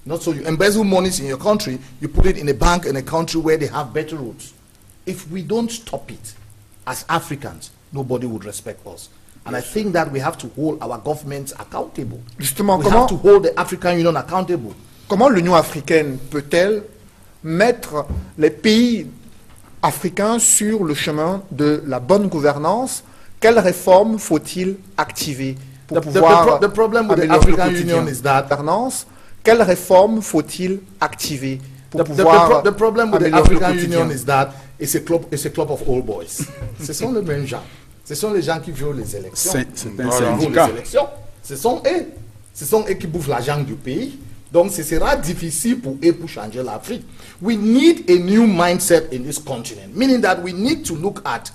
Not so you embezzle monies in your country, you put it in a bank in a country where they have better roads. If we don't stop it, as Africans, nobody would respect us. And I think that we have to hold our governments accountable. Justement, we have to hold the African Union accountable. Comment l'Union africaine peut-elle mettre les pays africains sur le chemin de la bonne gouvernance? Quelles réformes faut-il activer pour pouvoir the problem with the African Union is that gouvernance? Quelles réformes faut-il activer pour pouvoir the problem with the African Union is that it's a club of old boys. Ce sont les mêmes gens. Ce sont les gens qui violent les élections. C'est un syndicat. Ce sont eux qui bouffent l'argent du pays. Donc ce sera difficile pour eux pour changer l'Afrique. We need a new mindset in this continent, meaning that we need to look at,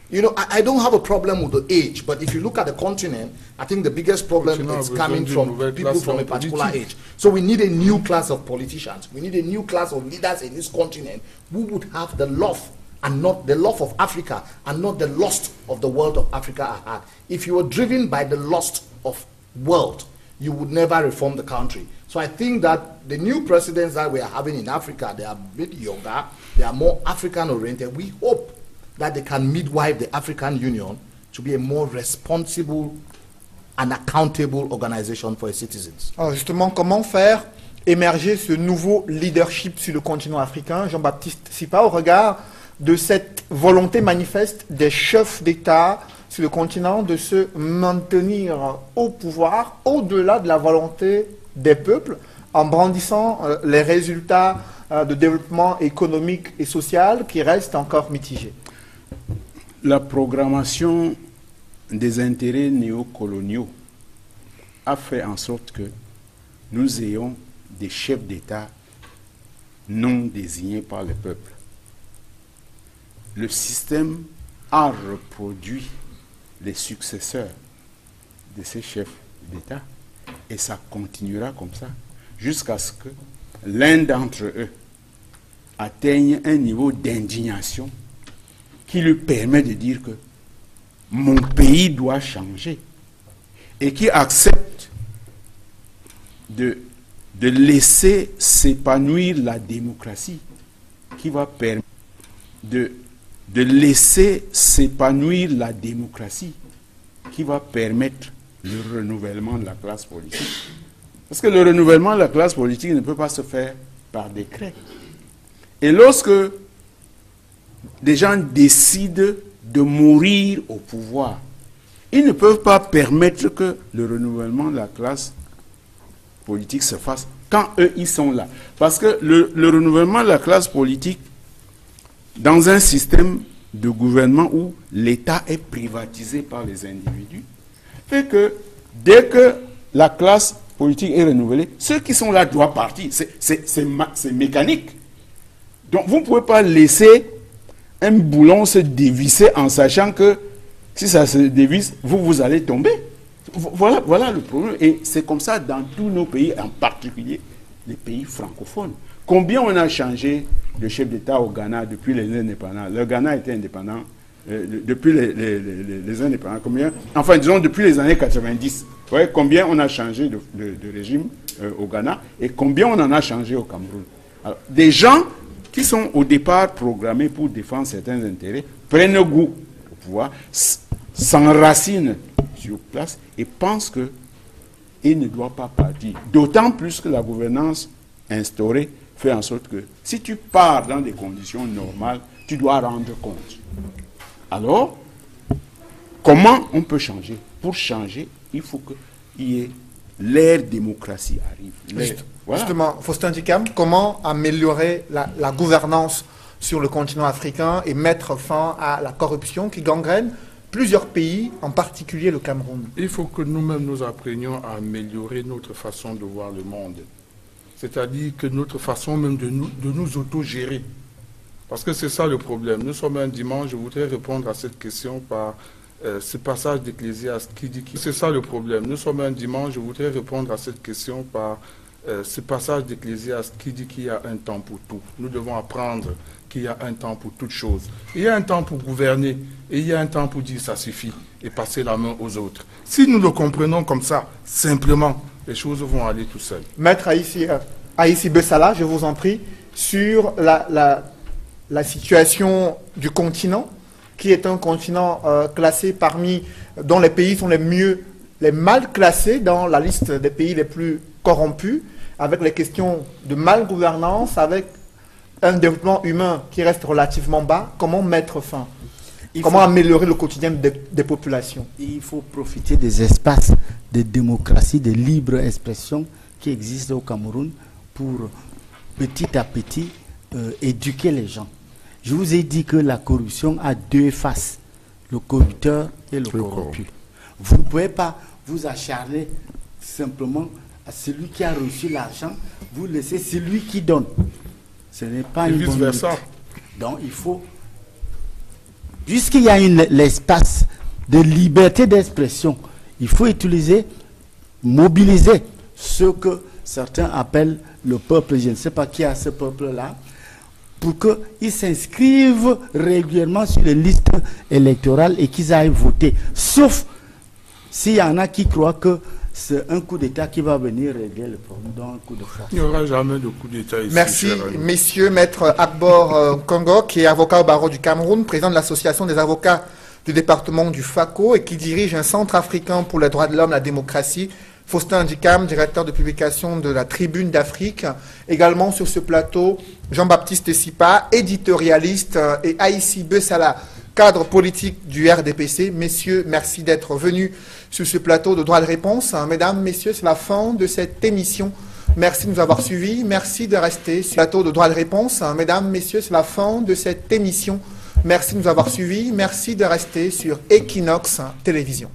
you know, I don't have a problem with the age, but if you look at the continent, I think the biggest problem is coming from people from a particular age. So we need a new class of politicians. We need a new class of leaders in this continent who would have the love and not the love of Africa and not the lust of the world of Africa had. If you were driven by the lust of world, you would never reform the country. So I think that the new presidents that we are having in Africa, they are a bit younger, they are more African-oriented. We hope that they can midwife the African Union to be a more responsible and accountable organization for its citizens. Alors justement, comment faire émerger ce nouveau leadership sur le continent africain, Jean-Baptiste Sipa, au regard de cette volonté manifeste des chefs d'État sur le continent de se maintenir au pouvoir au-delà de la volonté des peuples, en brandissant les résultats de développement économique et social qui restent encore mitigés? La programmation des intérêts néocoloniaux a fait en sorte que nous ayons des chefs d'État non désignés par le peuple. Le système a reproduit les successeurs de ces chefs d'État et ça continuera comme ça jusqu'à ce que l'un d'entre eux atteigne un niveau d'indignation qui lui permet de dire que mon pays doit changer et qui accepte de laisser s'épanouir la démocratie, qui va permettre de laisser s'épanouir la démocratie, qui va permettre le renouvellement de la classe politique. Parce que le renouvellement de la classe politique ne peut pas se faire par décret. Et lorsque des gens décident de mourir au pouvoir. Ils ne peuvent pas permettre que le renouvellement de la classe politique se fasse quand eux, ils sont là. Parce que le renouvellement de la classe politique, dans un système de gouvernement où l'État est privatisé par les individus, fait que dès que la classe politique est renouvelée, ceux qui sont là doivent partir. C'est mécanique. Donc vous ne pouvez pas laisser un boulon se dévisser en sachant que si ça se dévisse, vous allez tomber. Voilà le problème. Et c'est comme ça dans tous nos pays, en particulier les pays francophones. Combien on a changé de chef d'État au Ghana depuis les indépendants? Le Ghana était indépendant depuis les indépendants. Combien? Enfin, disons depuis les années 90. Vous voyez combien on a changé de régime au Ghana et combien on en a changé au Cameroun. Alors, des gens qui sont au départ programmés pour défendre certains intérêts prennent goût au pouvoir, s'enracinent sur place et pensent qu'ils ne doivent pas partir. D'autant plus que la gouvernance instaurée fait en sorte que si tu pars dans des conditions normales, tu dois rendre compte. Alors, comment on peut changer? Pour changer, il faut qu'il y ait l'ère démocratie arrive. Voilà. Justement, Faustin Dikam, comment améliorer la gouvernance sur le continent africain et mettre fin à la corruption qui gangrène plusieurs pays, en particulier le Cameroun? Il faut que nous-mêmes nous apprenions à améliorer notre façon de voir le monde. C'est-à-dire que notre façon même de nous autogérer. Parce que c'est ça le problème. Nous sommes un dimanche, je voudrais répondre à cette question par ce passage d'Ecclésiaste qui dit que c'est ça le problème. Nous sommes un dimanche, je voudrais répondre à cette question par ce passage d'Ecclésiaste qui dit qu'il y a un temps pour tout. Nous devons apprendre qu'il y a un temps pour toutes choses. Il y a un temps pour gouverner et il y a un temps pour dire ça suffit et passer la main aux autres. Si nous le comprenons comme ça, simplement, les choses vont aller tout seules. Maître Aïssi Bessala, je vous en prie, sur la situation du continent, qui est un continent classé dont les pays sont les mal classés dans la liste des pays les plus corrompus, avec les questions de malgouvernance, avec un développement humain qui reste relativement bas. Comment mettre fin? Comment améliorer le quotidien des populations? Il faut profiter des espaces de démocratie, de libre expression qui existent au Cameroun pour petit à petit éduquer les gens. Je vous ai dit que la corruption a deux faces, le corrupteur et le corrompu. Vous ne pouvez pas vous acharner simplement à celui qui a reçu l'argent, vous laissez celui qui donne. Ce n'est pas une bonne lutte. Donc il faut, puisqu'il y a l'espace de liberté d'expression, il faut mobiliser ce que certains appellent le peuple. Je ne sais pas qui a ce peuple-là, pour qu'ils s'inscrivent régulièrement sur les listes électorales et qu'ils aillent voter. Sauf s'il y en a qui croient que c'est un coup d'État qui va venir régler le problème, donc un coup de force. Il n'y aura jamais de coup d'État ici. Merci, messieurs. Maître Akbor Congo, qui est avocat au barreau du Cameroun, président de l'association des avocats du département du FACO et qui dirige un centre africain pour les droits de l'homme et la démocratie. Faustin Dikam, directeur de publication de la Tribune d'Afrique. Également sur ce plateau, Jean-Baptiste Sipa, éditorialiste, et Aïssi Bessala, cadre politique du RDPC. Messieurs, merci d'être venus sur ce plateau de droit de réponse. Mesdames, messieurs, c'est la fin de cette émission. Merci de nous avoir suivis. Merci de rester sur le plateau de droit de réponse. Mesdames, messieurs, c'est la fin de cette émission. Merci de nous avoir suivis. Merci de rester sur Equinox Télévision.